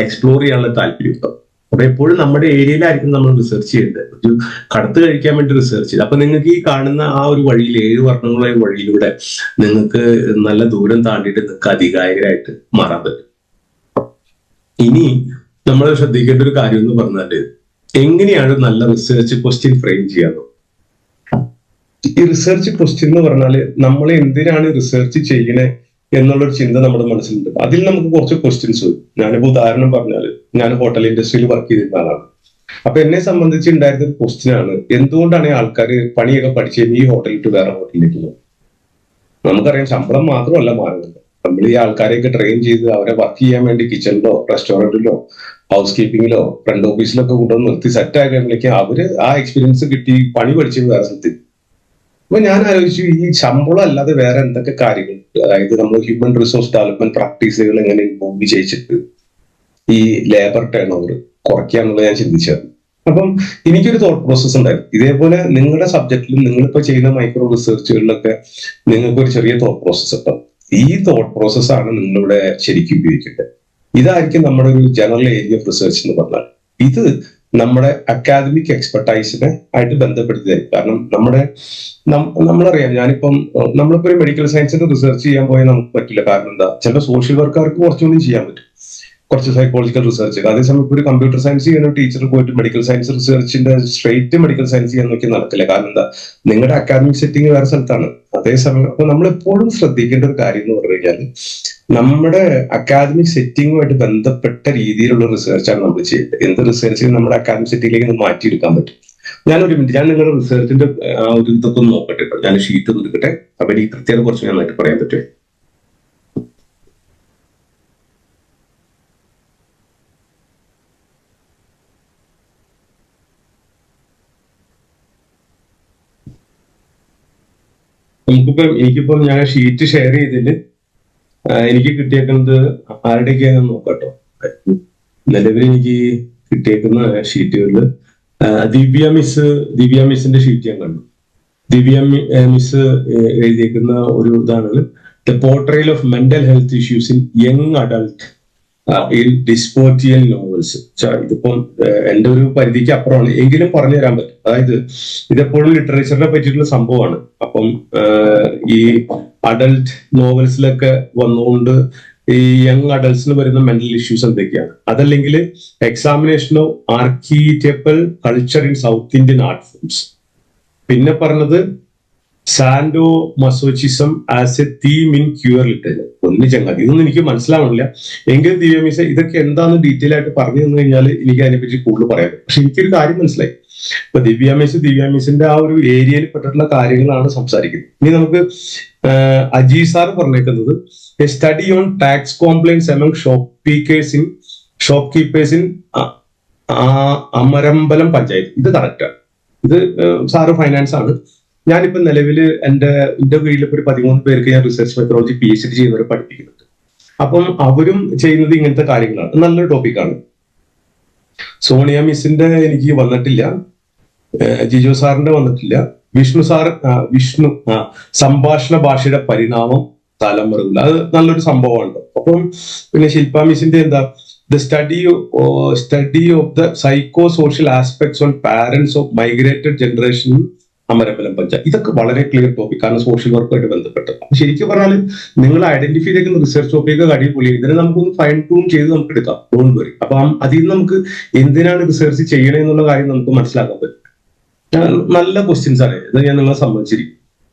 എക്സ്പ്ലോർ ചെയ്യാനുള്ള താല്പര്യം ഉണ്ടാവും. അപ്പൊ എപ്പോഴും നമ്മുടെ ഏരിയയിലായിരിക്കും നമ്മൾ റിസർച്ച് ചെയ്യേണ്ടത്. ഒരു കടത്ത് കഴിക്കാൻ വേണ്ടി റിസർച്ച് ചെയ്ത് അപ്പൊ നിങ്ങൾക്ക് ഈ കാണുന്ന ആ ഒരു വഴിയിൽ 7 വർണ്ണങ്ങളുള്ള വഴിയിലൂടെ നിങ്ങൾക്ക് നല്ല ദൂരം താണ്ടിയിട്ട് നിങ്ങൾക്ക് അധികാരികരായിട്ട് മാറാൻ പറ്റും. ഇനി നമ്മൾ ശ്രദ്ധിക്കേണ്ട ഒരു കാര്യം എന്ന് പറഞ്ഞാല് എങ്ങനെയാണ് നല്ല റിസർച്ച് ക്വസ്റ്റ്യൻ ഫ്രെയിം ചെയ്യാന്ന്. ഈ റിസർച്ച് ക്വസ്റ്റ്യൻ എന്ന് പറഞ്ഞാല് നമ്മൾ എന്തിനാണ് റിസർച്ച് ചെയ്യണേ എന്നുള്ളൊരു ചിന്ത നമ്മുടെ മനസ്സിലുണ്ട്. അതിൽ നമുക്ക് കുറച്ച് ക്വസ്റ്റ്യൻസ് വരും. ഞാനിപ്പോ ഉദാഹരണം പറഞ്ഞാല് ഞാൻ ഹോട്ടൽ ഇൻഡസ്ട്രിയിൽ വർക്ക് ചെയ്തിരുന്ന ആളാണ്. അപ്പൊ എന്നെ സംബന്ധിച്ച് ഉണ്ടായിരുന്ന ഒരു ക്വസ്റ്റ്യൻ ആണ്, എന്തുകൊണ്ടാണ് ആൾക്കാർ പണിയൊക്കെ പഠിച്ച് ഈ ഹോട്ടലിൽ വേറെ ഹോട്ടലിലേക്ക് പോകും? നമുക്കറിയാം ശമ്പളം മാത്രമല്ല മാറുന്നത്. നമ്മൾ ഈ ആൾക്കാരെയൊക്കെ ട്രെയിൻ ചെയ്ത് അവരെ വർക്ക് ചെയ്യാൻ വേണ്ടി കിച്ചണിലോ റെസ്റ്റോറന്റിലോ ഹൗസ് കീപ്പിങ്ങിലോ ഫ്രണ്ട് ഓഫീസിലൊക്കെ കൊണ്ടുവന്ന് നിർത്തി സെറ്റ് ആയി കഴിയുമ്പോഴേക്കും അവര് ആ എക്സ്പീരിയൻസ് കിട്ടി പണി പഠിച്ച് വേറെ സ്ഥലത്ത്. അപ്പൊ ഞാൻ ആലോചിച്ചു, ഈ ശമ്പളം അല്ലാതെ വേറെ എന്തൊക്കെ കാര്യങ്ങളുണ്ട്? അതായത് നമ്മൾ ഹ്യൂമൻ റിസോഴ്സ് ഡെവലപ്മെന്റ് പ്രാക്ടീസുകൾ എങ്ങനെ ഇംപ്രൂവ് ചെയ്യിച്ചിട്ട് ഈ ലേബർ ടേൺ ഓവർ കുറയ്ക്കാന്നുള്ളത് ഞാൻ ചിന്തിച്ചായിരുന്നു. അപ്പം എനിക്കൊരു തോട്ട് പ്രോസസ് ഉണ്ടായിരുന്നു. ഇതേപോലെ നിങ്ങളുടെ സബ്ജക്റ്റിലും നിങ്ങളിപ്പോ ചെയ്യുന്ന മൈക്രോ റിസർച്ചുകളിലൊക്കെ നിങ്ങൾക്ക് ഒരു ചെറിയ തോട്ട് പ്രോസസ് ഉണ്ടാവും. ഈ തോട്ട് പ്രോസസ്സാണ് നിങ്ങളിവിടെ ശരിക്കും ഉപയോഗിക്കേണ്ടത്. ഇതായിരിക്കും നമ്മുടെ ഒരു ജനറൽ ഏരിയ ഓഫ് റിസർച്ച് എന്ന് പറഞ്ഞാൽ. ഇത് നമ്മുടെ അക്കാദമിക് എക്സ്പെർട്ടൈസിനെ ആയിട്ട് ബന്ധപ്പെടുത്തിയായിരിക്കും. കാരണം നമ്മളറിയാം, നമ്മളിപ്പോ ഒരു മെഡിക്കൽ സയൻസിന്റെ റിസർച്ച് ചെയ്യാൻ പോയാൽ നമുക്ക് പറ്റില്ല. കാരണം എന്താ, ചില സോഷ്യൽ വർക്കാർക്ക് കുറച്ചുകൂടി ചെയ്യാൻ പറ്റും, കുറച്ച് സൈക്കോളജിക്കൽ റിസർച്ച്. അതേസമയം ഇപ്പോൾ ഒരു കമ്പ്യൂട്ടർ സയൻസ് ചെയ്യുന്ന ടീച്ചർ പോയിട്ട് മെഡിക്കൽ സയൻസ് റിസർച്ചിന്റെ സ്ട്രേറ്റ് മെഡിക്കൽ സയൻസ് ചെയ്യാൻ നോക്കി നടക്കില്ല. കാരണം എന്താ, നിങ്ങളുടെ അക്കാദമിക് സെറ്റിംഗ് വേറെ സ്ഥലത്താണ്. അതേസമയം അപ്പൊ നമ്മൾ എപ്പോഴും ശ്രദ്ധിക്കേണ്ട ഒരു കാര്യം എന്ന് പറഞ്ഞു കഴിഞ്ഞാൽ നമ്മുടെ അക്കാദമിക് സെറ്റിംഗുമായിട്ട് ബന്ധപ്പെട്ട രീതിയിലുള്ള റിസർച്ചാണ് നമ്മൾ ചെയ്യേണ്ടത്. എന്ത് റിസർച്ച് നമ്മുടെ അക്കാദമിക് സെറ്റിംഗിലേക്ക് മാറ്റിയെടുക്കാൻ പറ്റും. ഞാനൊരു മിനിറ്റ്, ഞാൻ നിങ്ങളുടെ റിസർച്ചിന്റെ ആ ഒരു ഇതൊക്കെ ഒന്ന് നോക്കട്ടെ. ഞാൻ ഷീറ്റ് ഒന്ന് എടുക്കട്ടെ. അപ്പൊ എനിക്ക് കൃത്യത കുറച്ച് നന്നായിട്ട് പറയാൻ പറ്റും. എനിക്കിപ്പം ഞാൻ ഷീറ്റ് ഷെയർ ചെയ്തില് എനിക്ക് കിട്ടിയേക്കുന്നത് ആരുടെയൊക്കെയാണെന്ന് നോക്കാട്ടോ. നിലവിൽ എനിക്ക് കിട്ടിയേക്കുന്ന ഷീറ്റുകളിൽ ദിവ്യ മിസ്സിന്റെ ഷീറ്റ് ഞാൻ കണ്ടു. ദിവ്യ മിസ് എഴുതിയേക്കുന്ന ഒരു ഇതാണ് the portrayal of mental health issues in young adult in ഡിസ്പോർട്ടിയൽ നോവൽസ്. ഇതിപ്പം എന്റെ ഒരു പരിധിക്ക് അപ്പുറമാണ്, എങ്കിലും പറഞ്ഞു തരാൻ പറ്റും. അതായത് ഇതെപ്പോഴും ലിറ്ററേച്ചറിനെ പറ്റിയിട്ടുള്ള സംഭവമാണ്. അപ്പം ഈ അഡൽട്ട് നോവൽസിലൊക്കെ വന്നുകൊണ്ട് ഈ യങ് അഡൽട്സിന് വരുന്ന മെന്റൽ ഇഷ്യൂസ് എന്തൊക്കെയാണ്, അതല്ലെങ്കിൽ examination of architectural culture in south Indian art forms. പിന്നെ പറഞ്ഞത് sadomasochism as a theme in queer literature. ഒന്ന് ചങ്ങാതി, ഇതൊന്നും എനിക്ക് മനസ്സിലാവണില്ല. എങ്കിലും ദിവ്യമിസ ഇതൊക്കെ എന്താന്ന് ഡീറ്റെയിൽ ആയിട്ട് പറഞ്ഞു തന്നു കഴിഞ്ഞാൽ എനിക്ക് അതിനെപ്പറ്റി കൂടുതൽ പറയാൻ പറ്റും. പക്ഷെ എനിക്കൊരു കാര്യം മനസ്സിലായി. ഇപ്പൊ ദിവ്യാമിസിന്റെ ആ ഒരു ഏരിയയിൽ പെട്ടിട്ടുള്ള കാര്യങ്ങളാണ് സംസാരിക്കുന്നത്. ഇനി നമുക്ക് അജി സാർ പറഞ്ഞേക്കുന്നത് a study on tax compliance among shopkeepers in Amarambalam panchayat. ഇത് കറക്റ്റാണ്. ഇത് സാറ് ഫൈനാൻസ് ആണ്. ഞാനിപ്പോ നിലവില് എന്റെ കീഴിൽ ഒരു 13 പേർക്ക് ഞാൻ റിസർച്ച് മെത്തഡോളജി PhD ചെയ്യുന്നവരെ പഠിപ്പിക്കുന്നുണ്ട്. അപ്പം അവരും ചെയ്യുന്നത് ഇങ്ങനത്തെ കാര്യങ്ങളാണ്. നല്ലൊരു ടോപ്പിക്കാണ്. സോണിയ മിസ്സിന്റെ എനിക്ക് വന്നിട്ടില്ല, ജിജോ സാറിന്റെ വന്നിട്ടില്ല, വിഷ്ണു സംഭാഷണ ഭാഷയുടെ പരിണാമം തലമുറകൾ, അത് നല്ലൊരു സംഭവമാണ്. അപ്പം പിന്നെ ശില്പ മിസ്സിന്റെ എന്താ the study of the psycho social aspects on parents of migrated generation Amarambalam panchayat. ഇതൊക്കെ വളരെ ക്ലിയർ ടോപ്പിക്കാണ്, സോഷ്യൽ വർക്കുമായിട്ട് ബന്ധപ്പെട്ടത്. ശരിക്കും പറഞ്ഞാൽ നിങ്ങൾ ഐഡന്റിഫൈ ചെയ്യുന്ന റിസർച്ച് ടോപ്പിക്ക് അടിപൊളി, ഇതിനെ നമുക്കൊന്ന് ഫൈൻ ട്യൂൺ ചെയ്ത് നമുക്ക് എടുക്കാം, ഡോണ്ട് വറി. അപ്പൊ അതിൽ നിന്ന് നമുക്ക് എന്തിനാണ് റിസർച്ച് ചെയ്യണേ എന്നുള്ള കാര്യം നമുക്ക് മനസ്സിലാക്കാൻ പറ്റും. നല്ല ക്വസ്റ്റ്യൻസ് ആണ് ഇത്, ഞാൻ നിങ്ങളെ സംബന്ധിച്ചിരിക്കും.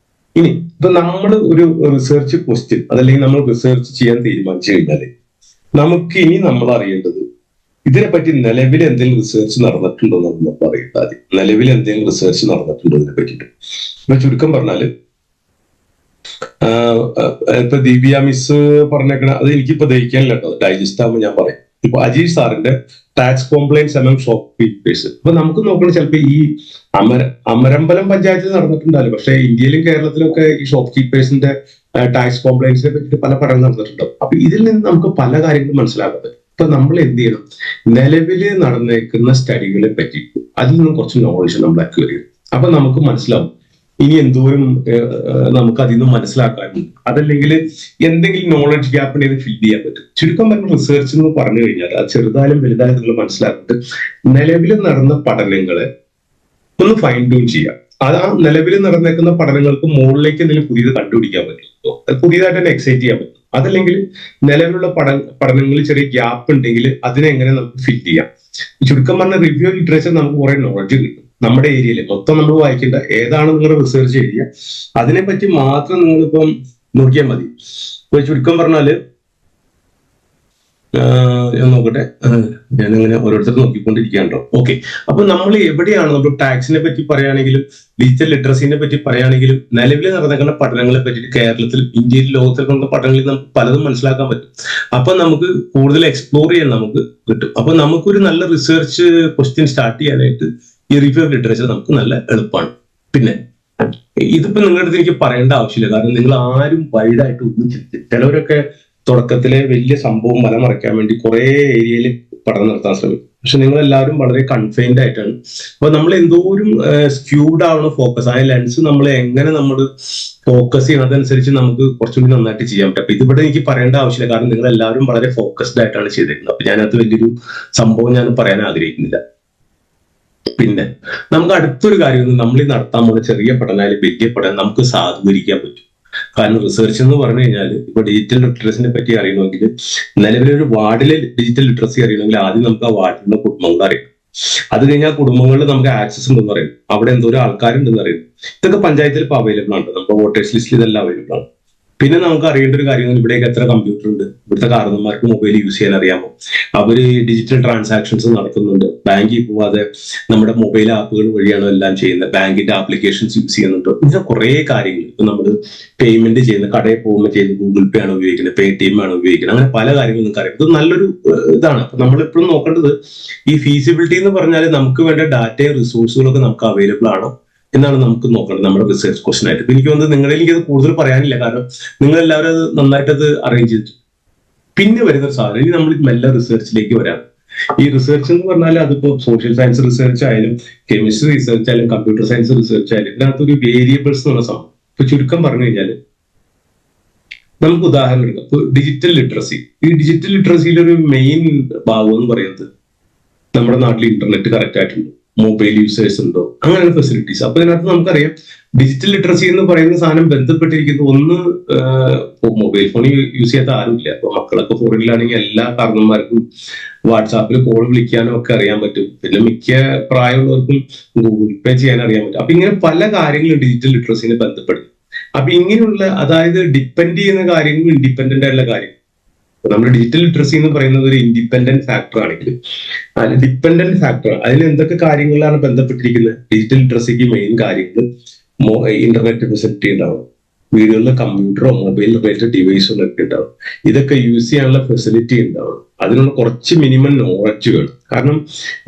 ഇനി ഇപ്പൊ നമ്മൾ ഒരു റിസർച്ച് ക്വസ്റ്റ്യൻ അതല്ലെങ്കിൽ നമ്മൾ റിസർച്ച് ചെയ്യാൻ തീരുമാനിച്ചു കഴിഞ്ഞാൽ നമുക്ക് ഇനി നമ്മൾ അറിയേണ്ടത് ഇതിനെപ്പറ്റി നിലവിൽ എന്തെങ്കിലും റിസർച്ച് നടന്നിട്ടുണ്ടോ എന്ന് നമ്മൾ അറിയേണ്ടത്. നിലവിൽ എന്തെങ്കിലും റിസർച്ച് നടന്നിട്ടുണ്ടോ ഇതിനെ പറ്റിയിട്ട്. ഇപ്പൊ ചുരുക്കം പറഞ്ഞാല് ഇപ്പൊ ദിവ്യ മിസ് പറഞ്ഞേക്കണ അത് എനിക്കിപ്പോ ദഹിക്കാനില്ല കേട്ടോ, ഡൈജസ്റ്റ് ആകുമ്പോൾ ഞാൻ പറയും. ഇപ്പൊ അജീഷ് സാറിന്റെ tax compliance among shop keepers. അപ്പൊ നമുക്ക് നോക്കണം, ചിലപ്പോൾ ഈ അമരമ്പലം പഞ്ചായത്തിൽ നടന്നിട്ടുണ്ടാവില്ല, പക്ഷെ ഇന്ത്യയിലും കേരളത്തിലും ഒക്കെ ഈ ഷോപ്പ് കീപ്പേഴ്സിന്റെ ടാക്സ് കോംപ്ലയൻസിനെ പറ്റിയിട്ട് പല പഠനം നടന്നിട്ടുണ്ടാവും. അപ്പൊ ഇതിൽ നിന്ന് നമുക്ക് പല കാര്യങ്ങളും മനസ്സിലാക്കാൻ പറ്റും. ഇപ്പൊ നമ്മൾ എന്ത് ചെയ്യണം, നിലവില് നടന്നേക്കുന്ന സ്റ്റഡികളെ പറ്റി അതിൽ നിന്ന് കുറച്ച് നോളജ് നമ്മൾ അക്വയർ ചെയ്യും. അപ്പൊ നമുക്ക് മനസ്സിലാവും ഇനി എന്തോരം നമുക്ക് അതിൽ നിന്ന് മനസ്സിലാക്കാനും, അതല്ലെങ്കിൽ എന്തെങ്കിലും നോളജ് ഗ്യാപ്പ് ഉണ്ടെങ്കിൽ ഫിൽ ചെയ്യാൻ പറ്റും. ചുരുക്കം പറഞ്ഞ റിസർച്ച് എന്ന് പറഞ്ഞു കഴിഞ്ഞാൽ അത് ചെറുതായാലും വലുതായാലും നിങ്ങൾ മനസ്സിലാക്കിയിട്ട് നിലവിൽ നടന്ന പഠനങ്ങളെ ഒന്ന് ഫൈൻ ട്യൂൺ ചെയ്യാം. അത് ആ നിലവിൽ നടന്നേക്കുന്ന പഠനങ്ങൾക്ക് മുകളിലേക്ക് എന്തെങ്കിലും പുതിയത് കണ്ടുപിടിക്കാൻ പറ്റും, പുതിയതായിട്ട് തന്നെ എക്സൈറ്റ് ചെയ്യാൻ പറ്റും. അതല്ലെങ്കിൽ നിലവിലുള്ള പഠനങ്ങളിൽ ചെറിയ ഗ്യാപ്പ് ഉണ്ടെങ്കിൽ അതിനെ എങ്ങനെ നമുക്ക് ഫിൽ ചെയ്യാം. ചുരുക്കം പറഞ്ഞ റിവ്യൂ ലിറ്ററേച്ചർ നമുക്ക് കുറെ നോളജ് കിട്ടും. നമ്മുടെ ഏരിയയിൽ മൊത്തം നമ്മൾ വായിക്കേണ്ട, ഏതാണ് നിങ്ങളുടെ റിസർച്ച് ഏരിയ അതിനെപ്പറ്റി മാത്രം നിങ്ങളിപ്പം നോക്കിയാൽ മതി. ഇപ്പൊ ചുരുക്കം പറഞ്ഞാല് ഞാൻ നോക്കട്ടെ, ഞാനിങ്ങനെ ഓരോരുത്തർ നോക്കിക്കൊണ്ടിരിക്കുകയാണോ. ഓക്കെ, അപ്പൊ നമ്മൾ എവിടെയാണ് നമ്മൾ ടാക്സിനെ പറ്റി പറയുകയാണെങ്കിലും ഡിജിറ്റൽ ലിറ്ററസിനെ പറ്റി പറയുകയാണെങ്കിലും നിലവിൽ നടന്നിരിക്കുന്ന പഠനങ്ങളെ പറ്റിയിട്ട് കേരളത്തിൽ, ഇന്ത്യയിൽ, ലോകത്തിൽ നടന്ന പഠനങ്ങളിൽ നമുക്ക് പലതും മനസ്സിലാക്കാൻ പറ്റും. അപ്പൊ നമുക്ക് കൂടുതൽ എക്സ്പ്ലോർ ചെയ്യാൻ നമുക്ക് കിട്ടും. അപ്പൊ നമുക്കൊരു നല്ല റിസർച്ച് ക്വസ്റ്റ്യൻ സ്റ്റാർട്ട് ചെയ്യാനായിട്ട് ഈ റിവ്യൂ ഓഫ് ലിറ്ററേച്ചർ നമുക്ക് നല്ല എളുപ്പമാണ്. പിന്നെ ഇതിപ്പോ നിങ്ങളുടെ അടുത്ത് എനിക്ക് പറയേണ്ട ആവശ്യമില്ല, കാരണം നിങ്ങൾ ആരും വൈഡായിട്ട് ഒന്നും ചിന്തിച്ചില്ല. ചിലവരൊക്കെ തുടക്കത്തിലെ വലിയ സംഭവം മലമറയ്ക്കാൻ വേണ്ടി കുറെ ഏരിയയിൽ പഠനം നടത്താൻ ശ്രമിക്കും. പക്ഷെ നിങ്ങൾ എല്ലാവരും വളരെ കൺഫൈൻഡ് ആയിട്ടാണ്. അപ്പൊ നമ്മൾ എന്തോരം സ്ക്യൂഡ് ആവണം ഫോക്കസ്, ആ ലെൻസ് നമ്മൾ എങ്ങനെ നമ്മൾ ഫോക്കസ് ചെയ്യുന്നതനുസരിച്ച് നമുക്ക് കുറച്ചുകൂടി നന്നായിട്ട് ചെയ്യാൻ പറ്റും. അപ്പൊ ഇതിവിടെ എനിക്ക് പറയേണ്ട ആവശ്യമില്ല, കാരണം നിങ്ങൾ എല്ലാവരും വളരെ ഫോക്കസ്ഡ് ആയിട്ടാണ് ചെയ്തിരിക്കുന്നത്. അപ്പൊ ഞാനത് വലിയൊരു സംഭവം ഞാൻ പറയാൻ ആഗ്രഹിക്കുന്നില്ല. പിന്നെ നമുക്ക് അടുത്തൊരു കാര്യം, നമ്മൾ ഈ നടത്താൻ പോകുന്ന ചെറിയ പഠനമായാലും വലിയ പഠനം നമുക്ക് സാധൂകരിക്കാൻ പറ്റും. കാരണം റിസർച്ച് എന്ന് പറഞ്ഞു കഴിഞ്ഞാൽ ഇപ്പൊ ഡിജിറ്റൽ ലിറ്ററസിനെ പറ്റി അറിയണമെങ്കിൽ, നിലവിലൊരു വാർഡിലെ ഡിജിറ്റൽ ലിറ്ററസി അറിയണമെങ്കിൽ ആദ്യം നമുക്ക് ആ വാർഡിലുള്ള കുടുംബങ്ങൾ അറിയണം. അത് കഴിഞ്ഞാൽ കുടുംബങ്ങളിൽ നമുക്ക് ആക്സസ് ഉണ്ടെന്ന് പറയും, അവിടെ എന്തോരം ആൾക്കാരുണ്ടെന്ന് അറിയുന്നു. ഇതൊക്കെ പഞ്ചായത്തിൽ ഇപ്പോൾ അവൈലബിൾ ആണ്, നമ്മുടെ വോട്ടേഴ്സ് ലിസ്റ്റിൽ ഇതെല്ലാം അവൈലബിൾ ആണ്. പിന്നെ നമുക്ക് അറിയേണ്ട ഒരു കാര്യം, ഇവിടേക്ക് എത്ര കമ്പ്യൂട്ടർ ഉണ്ട്, ഇവിടുത്തെ കാരണന്മാർക്ക് മൊബൈൽ യൂസ് ചെയ്യാൻ അറിയാമോ, അവര് ഡിജിറ്റൽ ട്രാൻസാക്ഷൻസ് നടത്തുന്നുണ്ട്, ബാങ്കിൽ പോവാതെ നമ്മുടെ മൊബൈൽ ആപ്പുകൾ വഴിയാണോ എല്ലാം ചെയ്യുന്നത്, ബാങ്കിന്റെ ആപ്ലിക്കേഷൻസ് യൂസ് ചെയ്യുന്നുണ്ടോ, ഇങ്ങനെ കുറെ കാര്യങ്ങൾ. ഇപ്പൊ നമ്മൾ പേയ്മെന്റ് ചെയ്യുന്ന, കടയിൽ പോകുമ്പോൾ ചെയ്യുന്നത് ഗൂഗിൾ പേ ആണ് ഉപയോഗിക്കുന്നത്, പേടിഎം ആണ് ഉപയോഗിക്കുന്നത്, അങ്ങനെ പല കാര്യങ്ങളും നിങ്ങൾക്ക് അറിയാം. ഇത് നല്ലൊരു ഇതാണ്. അപ്പൊ നമ്മളിപ്പോഴും നോക്കേണ്ടത് ഈ ഫീസിബിലിറ്റി എന്ന് പറഞ്ഞാൽ നമുക്ക് വേണ്ട ഡാറ്റയും റിസോഴ്സുകളൊക്കെ നമുക്ക് അവൈലബിൾ ആണോ എന്നാണ് നമുക്ക് നോക്കേണ്ടത് നമ്മുടെ റിസർച്ച് ക്വസ്റ്റൻ ആയിട്ട്. ഇപ്പൊ എനിക്ക് തോന്നുന്നത് നിങ്ങളിൽ എനിക്കത് കൂടുതൽ പറയാനില്ല, കാരണം നിങ്ങൾ എല്ലാവരും അത് നന്നായിട്ട് അത് അറേഞ്ച് ചെയ്തിട്ട്. പിന്നെ വരുന്ന ഒരു സാധനം, ഇനി നമ്മൾ മെല്ലെ റിസർച്ചിലേക്ക് വരാം. ഈ റിസർച്ച് എന്ന് പറഞ്ഞാൽ അതിപ്പോ സോഷ്യൽ സയൻസ് റിസർച്ച് ആയാലും കെമിസ്ട്രി റിസർച്ച് ആയാലും കമ്പ്യൂട്ടർ സയൻസ് റിസർച്ച് ആയാലും ഇതിനകത്തൊരു വേരിയബിൾസ് എന്നുള്ള സംഭവം. ഇപ്പൊ ചുരുക്കം പറഞ്ഞു കഴിഞ്ഞാൽ നമുക്ക് ഉദാഹരണം എടുക്കാം. ഇപ്പൊ ഡിജിറ്റൽ ലിറ്ററസി, ഈ ഡിജിറ്റൽ ലിറ്ററസിയിലെ ഒരു മെയിൻ ഭാഗം എന്ന് പറയുന്നത് നമ്മുടെ നാട്ടിൽ ഇന്റർനെറ്റ് കറക്റ്റ് ആയിട്ടുണ്ട്, മൊബൈൽ യൂസേഴ്സ് ഉണ്ടോ, അങ്ങനെയുള്ള ഫെസിലിറ്റീസ്. അപ്പൊ ഇതിനകത്ത് നമുക്കറിയാം ഡിജിറ്റൽ ലിറ്ററസി എന്ന് പറയുന്ന സാധനം ബന്ധപ്പെട്ടിരിക്കുന്നത് ഒന്ന് മൊബൈൽ ഫോൺ യൂസ് ചെയ്യാത്ത ആരുമില്ല. അപ്പൊ മക്കളൊക്കെ ഫോണിലാണെങ്കിൽ എല്ലാ കാരണന്മാർക്കും വാട്സാപ്പിൽ കോൾ വിളിക്കാനും ഒക്കെ അറിയാൻ പറ്റും. പിന്നെ മിക്ക പ്രായമുള്ളവർക്കും ഗൂഗിൾ പേ ചെയ്യാൻ അറിയാൻ പറ്റും. അപ്പൊ ഇങ്ങനെ പല കാര്യങ്ങളും ഡിജിറ്റൽ ലിറ്ററസിനെ ബന്ധപ്പെടുന്നു. അപ്പൊ ഇങ്ങനെയുള്ള, അതായത് ഡിപ്പെൻഡ് ചെയ്യുന്ന കാര്യങ്ങളും ഇൻഡിപെൻഡന്റ് ആയിട്ടുള്ള കാര്യങ്ങൾ. നമ്മുടെ ഡിജിറ്റൽ ലിറ്ററസി എന്ന് പറയുന്നത് ഒരു ഇൻഡിപെൻഡന്റ് ഫാക്ടർ ആണെങ്കിൽ അതിന് ഡിപ്പെൻഡന്റ് ഫാക്ടർ, അതിന് എന്തൊക്കെ കാര്യങ്ങളിലാണ് ബന്ധപ്പെട്ടിരിക്കുന്നത്? ഡിജിറ്റൽ ലിറ്ററസിക്ക് മെയിൻ കാര്യങ്ങൾ ഇന്റർനെറ്റ് ഫെസിലിറ്റി ഉണ്ടാവും, വീടുകളിൽ കമ്പ്യൂട്ടറോ മൊബൈൽ റിലേറ്റഡ് ഡിവൈസോ ഒക്കെ ഉണ്ടാവും, ഇതൊക്കെ യൂസ് ചെയ്യാനുള്ള ഫെസിലിറ്റി ഉണ്ടാവും, അതിനുള്ള കുറച്ച് മിനിമം നോളജ് വേണം. കാരണം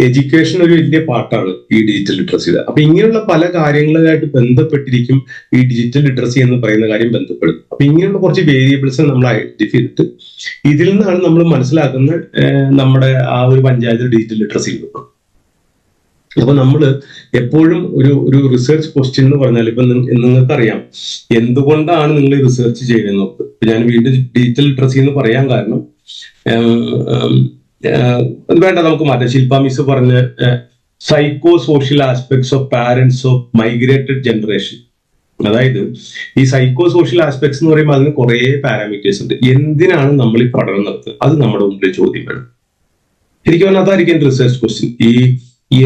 എഡ്യൂക്കേഷൻ ഒരു വലിയ പാർട്ടാണ് ഈ ഡിജിറ്റൽ ലിറ്ററസിയുടെ. അപ്പൊ ഇങ്ങനെയുള്ള പല കാര്യങ്ങളുമായിട്ട് ബന്ധപ്പെട്ടിരിക്കും ഈ ഡിജിറ്റൽ ലിറ്ററസി എന്ന് പറയുന്ന കാര്യം ബന്ധപ്പെടും. അപ്പൊ ഇങ്ങനെയുള്ള കുറച്ച് വേരിയബിൾസ് നമ്മൾ ഐഡന്റിഫൈ ചെയ്തിട്ട് ഇതിൽ നിന്നാണ് നമ്മൾ മനസ്സിലാക്കുന്നത് നമ്മുടെ ആ ഒരു പഞ്ചായത്തിൽ ഡിജിറ്റൽ ലിറ്ററസി കിട്ടും. അപ്പൊ നമ്മൾ എപ്പോഴും ഒരു റിസർച്ച് ക്വസ്റ്റ്യൻ എന്ന് പറഞ്ഞാൽ, ഇപ്പൊ നിങ്ങൾക്കറിയാം എന്തുകൊണ്ടാണ് നിങ്ങൾ ഈ റിസർച്ച് ചെയ്യുന്നത് നോക്ക്. ഞാൻ വീണ്ടും ഡിജിറ്റൽ ലിറ്ററസി എന്ന് പറയാൻ കാരണം വേണ്ട നമുക്ക് മാറ്റാം. ശില്പ മിസ് പറഞ്ഞ psycho social aspects of parents of migrated generation. അതായത് ഈ സൈക്കോ സോഷ്യൽ ആസ്പെക്ട്സ് എന്ന് പറയുമ്പോൾ അതിന് കുറെ പാരാമീറ്റേഴ്സ് ഉണ്ട്. എന്തിനാണ് നമ്മൾ ഈ പഠനം നടത്തുന്നത്, അത് നമ്മുടെ മുമ്പിൽ ചോദ്യം വേണം. എനിക്ക് പറഞ്ഞാൽ അതായിരിക്കും റിസർച്ച് ക്വസ്റ്റ്യൻ.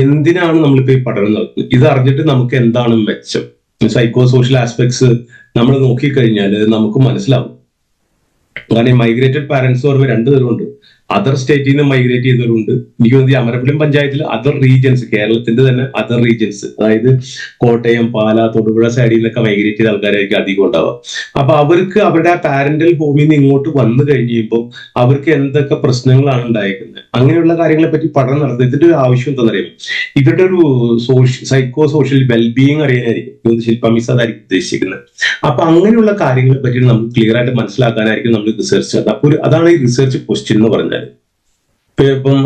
എന്തിനാണ് നമ്മളിപ്പോ ഈ പഠനം നടത്തുന്നത്, ഇത് അറിഞ്ഞിട്ട് നമുക്ക് എന്താണ് മെച്ചം. സൈക്കോ സോഷ്യൽ ആസ്പെക്ട്സ് നമ്മൾ നോക്കിക്കഴിഞ്ഞാൽ നമുക്ക് മനസ്സിലാവും. കാരണം ഈ മൈഗ്രേറ്റഡ് പാരന്റ്സ് പറയുമ്പോൾ രണ്ടു തരമുണ്ട്. അതർ സ്റ്റേറ്റിൽ നിന്ന് മൈഗ്രേറ്റ് ചെയ്തവരുണ്ട്. എനിക്ക് തോന്നുന്നത് അമരമ്പലം പഞ്ചായത്തിൽ അതർ റീജിയൻസ്, കേരളത്തിന്റെ തന്നെ അതർ റീജിയൻസ്, അതായത് കോട്ടയം, പാല, തൊടുപുഴ സൈഡിൽ നിന്നൊക്കെ മൈഗ്രേറ്റ് ചെയ്ത ആൾക്കാരായിരിക്കും അധികം ഉണ്ടാവുക. അപ്പൊ അവർക്ക് അവരുടെ ആ പാരന്റൽ ഭൂമിയിൽ നിന്ന് ഇങ്ങോട്ട് വന്നു കഴിയുമ്പോൾ അവർക്ക് എന്തൊക്കെ പ്രശ്നങ്ങളാണ് ഉണ്ടായിരിക്കുന്നത്, അങ്ങനെയുള്ള കാര്യങ്ങളെ പറ്റി പഠനം നടത്തുന്നത്. ഇതിന്റെ ഒരു ആവശ്യം എന്താണെന്നറിയാം, ഇവരുടെ ഒരു സൈക്കോ സോഷ്യൽ വെൽബീയിങ് അറിയാനായിരിക്കും ശില്പ മിസ് അതായിരിക്കും ഉദ്ദേശിക്കുന്നത്. അപ്പൊ അങ്ങനെയുള്ള കാര്യങ്ങളെ പറ്റി നമുക്ക് ക്ലിയർ ആയിട്ട് മനസ്സിലാക്കാനായിരിക്കും നമ്മൾ റിസർച്ച് ചെയ്യുന്നത്. അപ്പൊ അതാണ് ഈ റിസർച്ച് ക്വസ്റ്റ്യൻ എന്ന് പറഞ്ഞാൽ. ഇപ്പം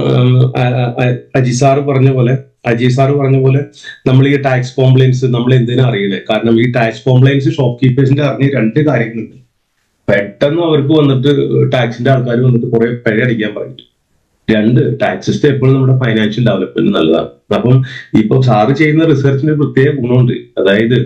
അജി സാറ് പറഞ്ഞ പോലെ നമ്മൾ ഈ ടാക്സ് കോംപ്ലൈൻസ് നമ്മൾ എന്തിനാ അറിയണേ? കാരണം ഈ ടാക്സ് കോംപ്ലൈൻസ് ഷോപ്പ് കീപ്പേഴ്സിന്റെ അറിഞ്ഞ രണ്ട് കാര്യങ്ങളുണ്ട്. പെട്ടെന്ന് അവർക്ക് വന്നിട്ട് ടാക്സിന്റെ ആൾക്കാർ വന്നിട്ട് കുറെ പിഴ അടിക്കാൻ പറയും. രണ്ട്, ടാക്സ് സിസ്റ്റം എപ്പോഴും നമ്മുടെ ഫൈനാൻഷ്യൽ ഡെവലപ്മെന്റ് നല്ലതാണ്. അപ്പം ഇപ്പൊ സാറ് ചെയ്യുന്ന റിസർച്ചിന് പ്രത്യേക ഗുണമുണ്ട്. അതായത്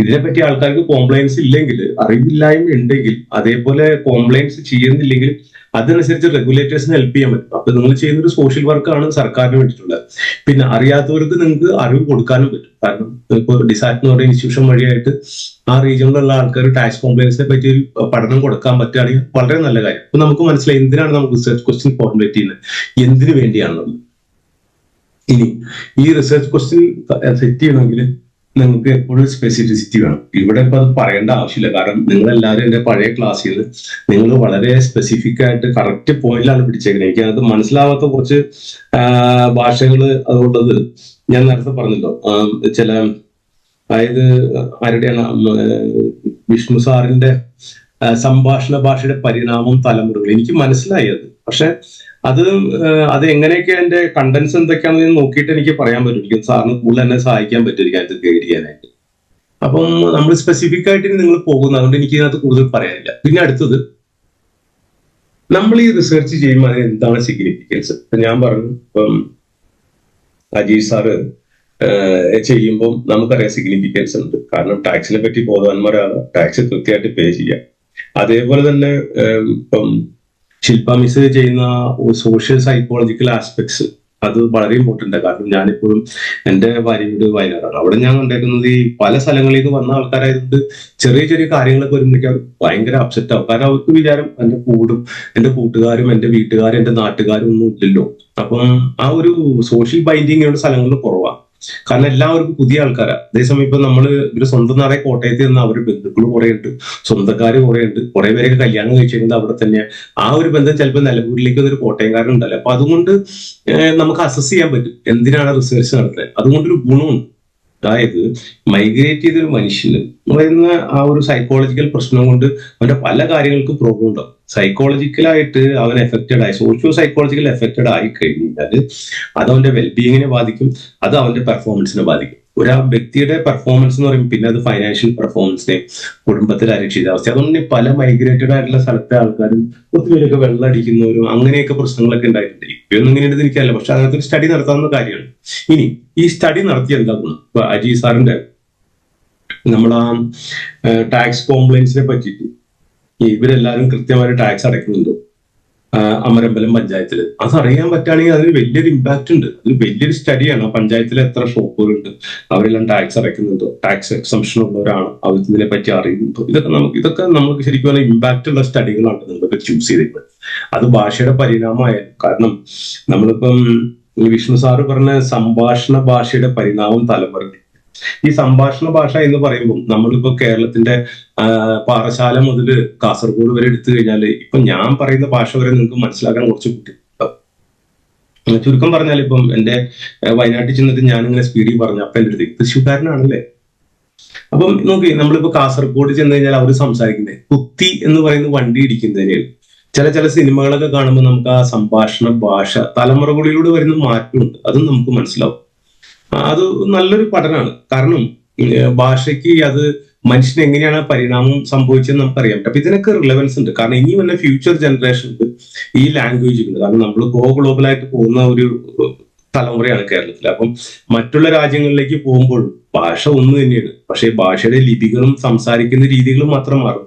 ഇതിനെപ്പറ്റി ആൾക്കാർക്ക് കോംപ്ലൈൻസ് ഇല്ലെങ്കിൽ, അറിവില്ലായ്മ ഉണ്ടെങ്കിൽ, അതേപോലെ കോംപ്ലൈൻസ് ചെയ്യുന്നില്ലെങ്കിൽ അതനുസരിച്ച് റെഗുലേറ്റേഴ്സിന് ഹെൽപ്പ് ചെയ്യാൻ പറ്റും. അപ്പൊ നിങ്ങൾ ചെയ്യുന്ന ഒരു സോഷ്യൽ വർക്കാണ് സർക്കാരിന് വേണ്ടിയിട്ടുള്ളത്. പിന്നെ അറിയാത്തവർക്ക് നിങ്ങൾക്ക് അറിവ് കൊടുക്കാനും പറ്റും. കാരണം ഇപ്പൊ ഡിസാറ്റ് എന്ന് പറയുന്ന ഇൻസ്റ്റിറ്റ്യൂഷൻ വഴിയായിട്ട് ആ റീജിയനിലുള്ള ആൾക്കാർ ടാക്സ് കോംപ്ലൈൻസിനെ പറ്റി ഒരു പഠനം കൊടുക്കാൻ പറ്റുകയാണെങ്കിൽ വളരെ നല്ല കാര്യം. അപ്പൊ നമുക്ക് മനസ്സിലായി എന്തിനാണ് നമുക്ക് റിസർച്ച് ക്വസ്റ്റ്യൻ ഫോർമുലേറ്റ് ചെയ്യുന്നത്, എന്തിനു വേണ്ടിയാണെന്നുള്ളത്. ഇനി ഈ റിസർച്ച് ക്വസ്റ്റ്യൻ സെറ്റ് ചെയ്യണമെങ്കിൽ നിങ്ങൾക്ക് എപ്പോഴും സ്പെസിഫിസിറ്റി വേണം. ഇവിടെ ഇപ്പൊ അത് പറയേണ്ട ആവശ്യമില്ല, കാരണം നിങ്ങളെല്ലാവരും എന്റെ പഴയ ക്ലാസ്സിൽ നിങ്ങൾ വളരെ സ്പെസിഫിക് ആയിട്ട് കറക്റ്റ് പോയിന്റിലാണ് പിടിച്ചേക്കുന്നത്. എനിക്ക് അത് മനസ്സിലാവാത്ത കുറച്ച് ഭാഷകൾ അതുകൊണ്ടത് ഞാൻ നേരത്തെ പറഞ്ഞല്ലോ. ചില അതായത് ആരുടെയാണ്, വിഷ്ണു സാറിന്റെ സംഭാഷണ ഭാഷയുടെ പരിണാമം തലമുറകൾ, എനിക്ക് മനസ്സിലായി അത്. പക്ഷെ അത് എങ്ങനെയൊക്കെ എന്റെ കണ്ടന്റ്സ് എന്തൊക്കെയാണെന്ന് നോക്കിയിട്ട് എനിക്ക് പറയാൻ പറ്റും. എനിക്ക് സാറിന് കൂടുതൽ എന്നെ സഹായിക്കാൻ പറ്റും അത് ഗൈഡ് ചെയ്യാനായിട്ട്. അപ്പം നമ്മൾ സ്പെസിഫിക് ആയിട്ട് നിങ്ങൾ പോകുന്നത്, അതുകൊണ്ട് എനിക്ക് ഇതിനകത്ത് കൂടുതൽ പറയാനില്ല. പിന്നെ അടുത്തത്, നമ്മൾ ഈ റിസർച്ച് ചെയ്യുമ്പോൾ അതിന് എന്താണ് സിഗ്നിഫിക്കൻസ്? ഞാൻ പറഞ്ഞു, ഇപ്പം അജീഷ് സാറ് ചെയ്യുമ്പോൾ നമുക്കറിയാം സിഗ്നിഫിക്കൻസ് ഉണ്ട്. കാരണം ടാക്സിനെ പറ്റി ബോധവാന്മാരാണ്, ടാക്സ് കൃത്യമായിട്ട് പേ ചെയ്യാം. അതേപോലെ തന്നെ ഇപ്പം ശില്പ മിസ് ചെയ്യുന്ന സോഷ്യൽ സൈക്കോളജിക്കൽ ആസ്പെക്ട്സ് അത് വളരെ ഇമ്പോർട്ടന്റ് ആണ്. കാരണം ഞാനിപ്പോഴും എന്റെ ഭാര്യയുടെ വയനാടാണ്. അവിടെ ഞാൻ കണ്ടേക്കുന്നത് ഈ പല സ്ഥലങ്ങളിലേക്ക് വന്ന ആൾക്കാരായതുകൊണ്ട് ചെറിയ ചെറിയ കാര്യങ്ങളൊക്കെ വരുമ്പോഴേക്കും അവർ ഭയങ്കര അപ്സെറ്റ് ആവും. കാരണം അവർക്ക് വിചാരം എന്റെ കൂട്ടുകാരും എന്റെ വീട്ടുകാരും എന്റെ നാട്ടുകാരും ഒന്നും ഇല്ലല്ലോ. അപ്പം ആ ഒരു സോഷ്യൽ ബൈൻഡിങ് സ്ഥലങ്ങളിൽ കുറവാണ്. കാരണം എല്ലാവർക്കും പുതിയ ആൾക്കാരാണ്. അതേസമയം ഇപ്പൊ ഇവര് സ്വന്തം നാടെ കോട്ടയത്ത് നിന്ന് അവരുടെ ബന്ധുക്കൾ കുറെ ഉണ്ട്, സ്വന്തക്കാര് കുറെ ഉണ്ട്, കുറെ പേരൊക്കെ കല്യാണം കഴിച്ചിരുന്നത് അവിടെ തന്നെ. ആ ഒരു ബന്ധം ചിലപ്പോൾ നിലമ്പൂരിലേക്ക് ഒരു കോട്ടയംകാരൻ ഉണ്ടല്ലോ. അപ്പൊ അതുകൊണ്ട് നമുക്ക് അസസ് ചെയ്യാൻ പറ്റും എന്തിനാണ് റിസർച്ച് നടത്തുന്നത്. അതുകൊണ്ടൊരു ഗുണമുണ്ട്. അതായത് മൈഗ്രേറ്റ് ചെയ്തൊരു മനുഷ്യന് പറയുന്ന ആ ഒരു സൈക്കോളജിക്കൽ പ്രശ്നം കൊണ്ട് അവന്റെ പല കാര്യങ്ങൾക്കും പ്രോബ്ലം ഉണ്ടാവും. സൈക്കോളജിക്കലായിട്ട് അവൻ എഫക്റ്റഡ് ആയി, സോഷ്യോ സൈക്കോളജിക്കൽ എഫക്റ്റഡ് ആയി കഴിഞ്ഞാൽ അത് അവന്റെ വെൽബീയിങ്ങിനെ ബാധിക്കും, അത് അവന്റെ പെർഫോമൻസിനെ ബാധിക്കും. ഒരു വ്യക്തിയുടെ പെർഫോമൻസ് എന്ന് പറയുമ്പോൾ പിന്നെ അത് ഫൈനാൻഷ്യൽ പെർഫോമൻസിനെയും കുടുംബത്തിലെ അരക്ഷിതാവസ്ഥ. അതുകൊണ്ട് പല മൈഗ്രേറ്റഡ് ആയിട്ടുള്ള സ്ഥലത്തെ ആൾക്കാരും ഒത്തിരിയൊക്കെ വെള്ളം അടിക്കുന്നവരും അങ്ങനെയൊക്കെ പ്രശ്നങ്ങളൊക്കെ ഉണ്ടായിട്ടുണ്ട്. ഇപ്പൊന്നും ഇങ്ങനെ എനിക്കല്ല, പക്ഷെ അതിനകത്തൊരു സ്റ്റഡി നടത്താവുന്ന കാര്യമാണ്. ഇനി ഈ സ്റ്റഡി നടത്തി എന്താകുന്നു, ഇപ്പൊ അജി സാറിന്റെ നമ്മൾ ആ ടാക്സ് കോംപ്ലൈൻസിനെ പറ്റിയിട്ട് ഇവരെല്ലാവരും കൃത്യമായിട്ട് ടാക്സ് അടയ്ക്കുന്നുണ്ടോ അമരമ്പലം പഞ്ചായത്തിൽ, അതറിയാൻ പറ്റുകയാണെങ്കിൽ അതിന് വലിയൊരു ഇമ്പാക്ട് ഉണ്ട്. അത് വലിയൊരു സ്റ്റഡിയാണ്. ആ പഞ്ചായത്തിൽ എത്ര ഷോപ്പുകളുണ്ട്, അവരെല്ലാം ടാക്സ് അടയ്ക്കുന്നുണ്ടോ, ടാക്സ് എക്സംഷൻ ഉള്ളവരാണ്, അവർ ഇതിനെ പറ്റി അറിയുന്നുണ്ടോ, ഇതൊക്കെ നമുക്ക് ശരിക്കും പറഞ്ഞാൽ ഇമ്പാക്ട് ഉള്ള സ്റ്റഡികളാണ് നിങ്ങളൊക്കെ ചൂസ് ചെയ്തിരിക്കുന്നത്. അത് ഭാഷയുടെ പരിണാമമായാലും, കാരണം നമ്മളിപ്പം വിഷ്ണു സാറ് പറഞ്ഞ സംഭാഷണ ഭാഷയുടെ പരിണാമം തലമുറ. ഈ സംഭാഷണ ഭാഷ എന്ന് പറയുമ്പോൾ നമ്മളിപ്പോ കേരളത്തിന്റെ പാറശാല മുതൽ കാസർഗോഡ് വരെ എടുത്തു കഴിഞ്ഞാൽ ഇപ്പൊ ഞാൻ പറയുന്ന ഭാഷ വരെ നിങ്ങൾക്ക് മനസ്സിലാക്കാൻ കുറച്ച് ബുദ്ധിമുട്ടാവും. ചുരുക്കം പറഞ്ഞാൽ ഇപ്പം എന്റെ വയനാട്ടിൽ ചെന്നിട്ട് ഞാനിങ്ങനെ സ്പീഡിൽ പറഞ്ഞു, അപ്പൊ എന്റെ അടുത്ത് തൃശ്ശൂർക്കാരനാണല്ലേ. അപ്പം നോക്കി, നമ്മളിപ്പോ കാസർഗോഡ് ചെന്ന് കഴിഞ്ഞാൽ അവർ സംസാരിക്കുന്നത് കുത്തി എന്ന് പറയുന്ന വണ്ടി ഇടിക്കുന്നതിനെയാണ്. ചില സിനിമകളൊക്കെ കാണുമ്പോൾ നമുക്ക് ആ സംഭാഷണ ഭാഷ തലമുറകളിലൂടെ വരുന്ന മാറ്റമുണ്ട്, അതും നമുക്ക് മനസ്സിലാവും. അത് നല്ലൊരു പഠനമാണ്. കാരണം ഭാഷയ്ക്ക് അത് മനുഷ്യന് എങ്ങനെയാണ് പരിണാമം സംഭവിച്ചതെന്ന് നമുക്കറിയാം. അപ്പൊ ഇതിനൊക്കെ റിലവൻസ് ഉണ്ട്. കാരണം ഇനി വല്ല ഫ്യൂച്ചർ ജനറേഷൻസ് ഈ ലാംഗ്വേജ് ഉണ്ട്. കാരണം നമ്മൾ ഗ്ലോബലായിട്ട് പോകുന്ന ഒരു തലമുറയാണ് കേരളത്തിൽ. അപ്പം മറ്റുള്ള രാജ്യങ്ങളിലേക്ക് പോകുമ്പോൾ ഭാഷ ഒന്ന് തന്നെയാണ്, പക്ഷേ ഭാഷയുടെ ലിപികളും സംസാരിക്കുന്ന രീതികളും മാത്രം മാറും.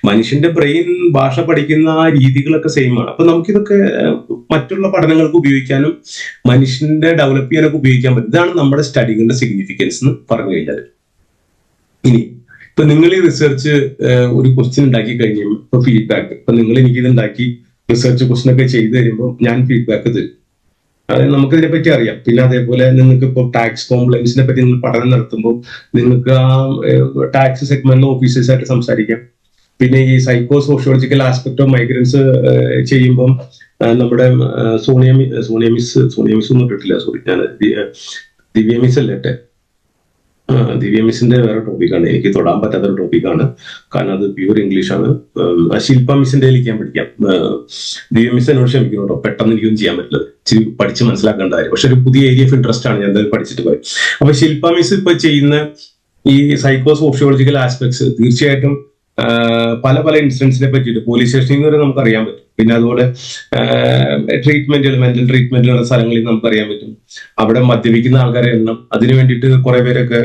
മനുഷ്യന്റെ ബ്രെയിൻ ഭാഷ പഠിക്കുന്ന ആ രീതികളൊക്കെ സെയിം ആണ്. അപ്പൊ നമുക്കിതൊക്കെ മറ്റുള്ള പഠനങ്ങൾക്ക് ഉപയോഗിക്കാനും മനുഷ്യന്റെ ഡെവലപ്പ് ചെയ്യാനൊക്കെ ഉപയോഗിക്കാൻ പറ്റും. ഇതാണ് നമ്മുടെ സ്റ്റഡികളുടെ സിഗ്നിഫിക്കൻസ് എന്ന് പറഞ്ഞു കഴിഞ്ഞാൽ. ഇനി ഇപ്പൊ നിങ്ങൾ ഈ റിസർച്ച് ഒരു ക്വസ്റ്റ്യൻ ഉണ്ടാക്കി കഴിഞ്ഞാൽ ഇപ്പൊ ഫീഡ്ബാക്ക്, ഇപ്പൊ നിങ്ങൾ എനിക്കിത് ഉണ്ടാക്കി റിസർച്ച് ക്വസ്റ്റൻ ഒക്കെ ചെയ്ത് തരുമ്പോൾ ഞാൻ ഫീഡ്ബാക്ക് തരും. അതായത് നമുക്കിതിനെ പറ്റി അറിയാം. പിന്നെ അതേപോലെ നിങ്ങൾക്ക് ഇപ്പോൾ ടാക്സ് കോംപ്ലയൻസിനെ പറ്റി നിങ്ങൾ പഠനം നടത്തുമ്പോൾ നിങ്ങൾക്ക് ആ ടാക്സ് സെഗ്മെന്റിലെ ഓഫീസേഴ്സായിട്ട് സംസാരിക്കാം. പിന്നെ ഈ psycho sociological aspect of migrants ചെയ്യുമ്പം നമ്മുടെ സോണിയ മിസ് ഒന്നും ഇട്ടിട്ടില്ല, സോറി, ഞാൻ ദിവ്യ മിസ് അല്ലേട്ടെ, ദിവ്യ മിസ്സിന്റെ വേറെ ടോപ്പിക്കാണ്, എനിക്ക് തൊടാൻ പറ്റാത്തൊരു ടോപ്പിക്കാണ്, കാരണം അത് പ്യൂർ ഇംഗ്ലീഷാണ്. ശില്പ മിസ്സിന്റെ ഞാൻ പഠിക്കാം. ദിവ്യ മിസ് എന്നോട് ക്ഷമിക്കുന്നുണ്ടോ, പെട്ടെന്ന് എനിക്കൊന്നും ചെയ്യാൻ പറ്റില്ല, ഇച്ചിരി പഠിച്ച് മനസ്സിലാക്കേണ്ട കാര്യം. പക്ഷെ ഒരു പുതിയ ഏരിയ ഓഫ് ഇൻട്രസ്റ്റ് ആണ്, ഞാൻ എന്തായാലും പഠിച്ചിട്ട് പോയി. അപ്പൊ ശില്പ മിസ് ഇപ്പൊ ചെയ്യുന്ന ഈ സൈക്കോ സോഷ്യോളജിക്കൽ ആസ്പെക്ട്സ് തീർച്ചയായിട്ടും പല ഇൻസിഡൻസിനെ പറ്റിയിട്ട് പോലീസ് സ്റ്റേഷനിൽ വരെ നമുക്ക് അറിയാൻ പറ്റും. പിന്നെ അതുപോലെ ട്രീറ്റ്മെന്റുകൾ, മെന്റൽ ട്രീറ്റ്മെന്റുകളുടെ സ്ഥലങ്ങളിൽ നമുക്ക് അറിയാൻ പറ്റും. അവിടെ മദ്യപിക്കുന്ന ആൾക്കാരെ എണ്ണം, അതിനു വേണ്ടിയിട്ട് കുറെ പേരൊക്കെ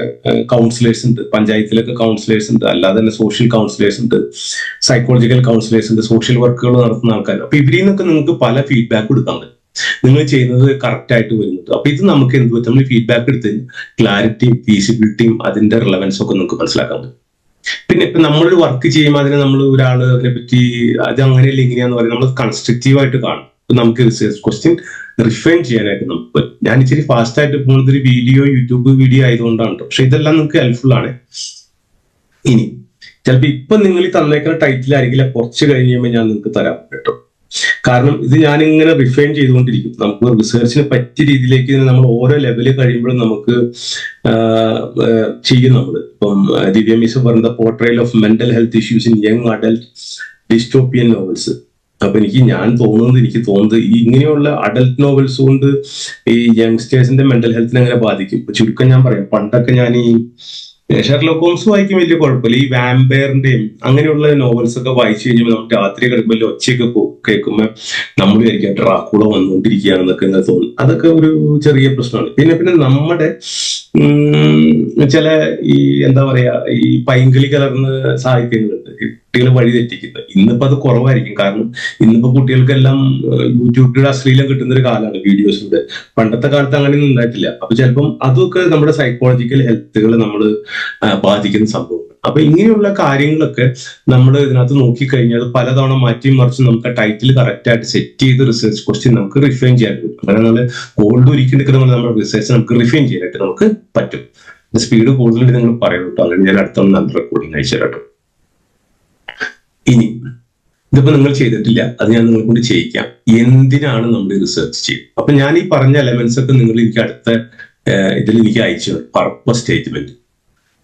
കൗൺസിലേഴ്സ് ഉണ്ട്, പഞ്ചായത്തിലൊക്കെ കൗൺസിലേഴ്സ് ഉണ്ട്, അല്ലാതെ തന്നെ സോഷ്യൽ കൗൺസിലേഴ്സ് ഉണ്ട്, സൈക്കോളജിക്കൽ കൗൺസിലേഴ്സ് ഉണ്ട്, സോഷ്യൽ വർക്കുകൾ നടത്തുന്ന ആൾക്കാർ. അപ്പൊ ഇവരിൽ നിന്നൊക്കെ നിങ്ങൾക്ക് പല ഫീഡ്ബാക്ക് കൊടുക്കാൻ പറ്റും, നിങ്ങൾ ചെയ്യുന്നത് കറക്റ്റ് ആയിട്ട് വരുന്നുണ്ട്. അപ്പൊ ഇത് നമുക്ക് എന്ത് പറ്റും, നമ്മൾ ഫീഡ്ബാക്ക് എടുത്ത് ക്ലാരിറ്റിയും ഫീസിബിലിറ്റിയും അതിന്റെ റിലവൻസും ഒക്കെ നമുക്ക് മനസ്സിലാക്കാൻ പറ്റും. പിന്നെ ഇപ്പൊ നമ്മളൊരു വർക്ക് ചെയ്യുമ്പോൾ അതിനെ നമ്മൾ ഒരാള് അതിനെ പറ്റി അത് അങ്ങനെയല്ല ഇങ്ങനെയാന്ന് പറയുന്നത് നമ്മൾ കൺസ്ട്രക്റ്റീവ് ആയിട്ട് കാണും. നമുക്ക് റിസർച്ച് ക്വസ്റ്റ്യൻ റിഫൈൻ ചെയ്യാനായിട്ട് നമുക്ക് ഞാൻ ഇച്ചിരി ഫാസ്റ്റ് ആയിട്ട് പോകുന്നത് ഒരു യൂട്യൂബ് വീഡിയോ ആയതുകൊണ്ടാണ്. പക്ഷെ ഇതെല്ലാം നിങ്ങൾക്ക് ഹെൽപ്ഫുൾ ആണ്. ഇനി ചിലപ്പോ ഇപ്പൊ നിങ്ങൾ ഈ തന്നേക്കുന്ന ടൈറ്റിൽ ആയിരിക്കില്ല, കുറച്ച് കഴിഞ്ഞ് കഴിയുമ്പോൾ ഞാൻ നിങ്ങൾക്ക് തരാം കേട്ടോ. കാരണം ഇത് ഞാനിങ്ങനെ റിഫൈൻ ചെയ്തുകൊണ്ടിരിക്കും. നമുക്ക് റിസർച്ചിന് പറ്റിയ രീതിയിലേക്ക് നമ്മൾ ഓരോ ലെവലിൽ കഴിയുമ്പോഴും നമുക്ക് ചെയ്യും. നമ്മൾ ഇപ്പം ദിവ്യ മിസ് പറഞ്ഞ portrayal of mental health issues in young adult dystopian novels. അപ്പൊ എനിക്ക് തോന്നുന്നത് ഈ ഇങ്ങനെയുള്ള അഡൽട്ട് നോവൽസ് കൊണ്ട് ഈ യങ്സ്റ്റേഴ്സിന്റെ മെന്റൽ ഹെൽത്തിനെ എങ്ങനെ ബാധിക്കും. ചുരുക്കം ഞാൻ പറയാം, പണ്ടൊക്കെ ഞാൻ ഈ ഷെർലോക്ക് ഹോംസ് വായിക്കും, വലിയ കുഴപ്പമില്ല. ഈ വാമ്പയറിന്റെയും അങ്ങനെയുള്ള നോവൽസ് ഒക്കെ വായിച്ചു കഴിഞ്ഞാൽ നമുക്ക് രാത്രി കിടക്കുമ്പോൾ ഒച്ചയൊക്കെ കേൾക്കുമ്പോൾ നമ്മൾ വിചാരിക്കും ഡ്രാക്കുള വന്നുകൊണ്ടിരിക്കുകയാണെന്നൊക്കെ ഇങ്ങനെ തോന്നും. അതൊക്കെ ഒരു ചെറിയ പ്രശ്നമാണ്. പിന്നെ നമ്മുടെ ചില ഈ എന്താ പറയാ ഈ പൈങ്കിളി കലർന്ന് സാഹിത്യങ്ങളുണ്ട്, കുട്ടികൾ വഴി തെറ്റിക്കുന്നത്. ഇന്നിപ്പോ അത് കുറവായിരിക്കും, കാരണം ഇന്നിപ്പോ കുട്ടികൾക്കെല്ലാം യൂട്യൂബിലൂടെ അശ്ലീലം കിട്ടുന്ന ഒരു കാലമാണ്, വീഡിയോസിലൂടെ. പണ്ടത്തെ കാലത്ത് അങ്ങനെയൊന്നും ഉണ്ടായിട്ടില്ല. അപ്പൊ ചിലപ്പം അതൊക്കെ നമ്മുടെ സൈക്കോളജിക്കൽ ഹെൽത്തുകൾ നമ്മൾ ബാധിക്കുന്ന സംഭവം. അപ്പൊ ഇങ്ങനെയുള്ള കാര്യങ്ങളൊക്കെ നമ്മൾ ഇതിനകത്ത് നോക്കിക്കഴിഞ്ഞാൽ പലതവണ മാറ്റിയും മറിച്ചും നമുക്ക് ടൈറ്റിൽ കറക്റ്റ് ആയിട്ട് സെറ്റ് ചെയ്ത് റിസർച്ച് ക്വസ്റ്റ്യൻ നമുക്ക് റിഫൈൻ ചെയ്യാൻ പറ്റും. അങ്ങനെ നമ്മൾ ഗോൾഡ് ഒരുക്കി എടുക്കുന്ന നമ്മുടെ റിസർച്ച് നമുക്ക് റിഫൈൻ ചെയ്യാനായിട്ട് നമുക്ക് പറ്റും. സ്പീഡ് കൂടുതൽ നിങ്ങൾ പറയണം കേട്ടോ, അങ്ങനെ ഞാൻ അടുത്ത നല്ല റെക്കോർഡിങ് അയച്ചു തരാം കേട്ടോ. ഇനി ഇതിപ്പോ നിങ്ങൾ ചെയ്തിട്ടില്ല, അത് ഞാൻ നിങ്ങളെ കൊണ്ട് ചെയ്യിക്കാം. എന്തിനാണ് നമ്മൾ റിസർച്ച് ചെയ്യുന്നത്? അപ്പൊ ഞാൻ ഈ പറഞ്ഞ എലമെന്റ്സ് ഒക്കെ നിങ്ങൾ എനിക്ക് അടുത്ത ഇതിൽ എനിക്ക് അയച്ചു പർപ്പസ് സ്റ്റേറ്റ്മെന്റ്.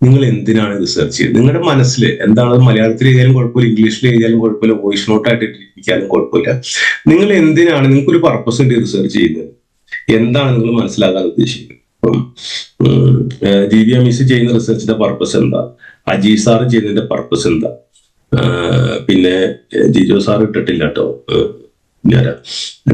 നിങ്ങൾ എന്തിനാണ് റിസർച്ച് ചെയ്യുന്നത്? നിങ്ങളുടെ മനസ്സിൽ എന്താണ്, മലയാളത്തിൽ എഴുതിയാലും കുഴപ്പമില്ല, ഇംഗ്ലീഷിൽ എഴുതിയാലും കുഴപ്പമില്ല, വോയിസ് നോട്ടായിട്ട് ഇരിക്കാനും കുഴപ്പമില്ല. നിങ്ങൾ എന്തിനാണ്, നിങ്ങൾക്കൊരു പർപ്പസ് ഉണ്ട് റിസർച്ച് ചെയ്യുന്നത്, എന്താണ് നിങ്ങൾ മനസ്സിലാക്കാൻ ഉദ്ദേശിക്കുന്നത്? ഇപ്പം ദിവ്യ മിസ് ചെയ്യുന്ന റിസർച്ചിന്റെ പർപ്പസ് എന്താ, അജീഷ് സാറ് ചെയ്യുന്നതിന്റെ പർപ്പസ് എന്താ, പിന്നെ ജിജോ സാർ ഇട്ടിട്ടില്ല കേട്ടോ, ഞാൻ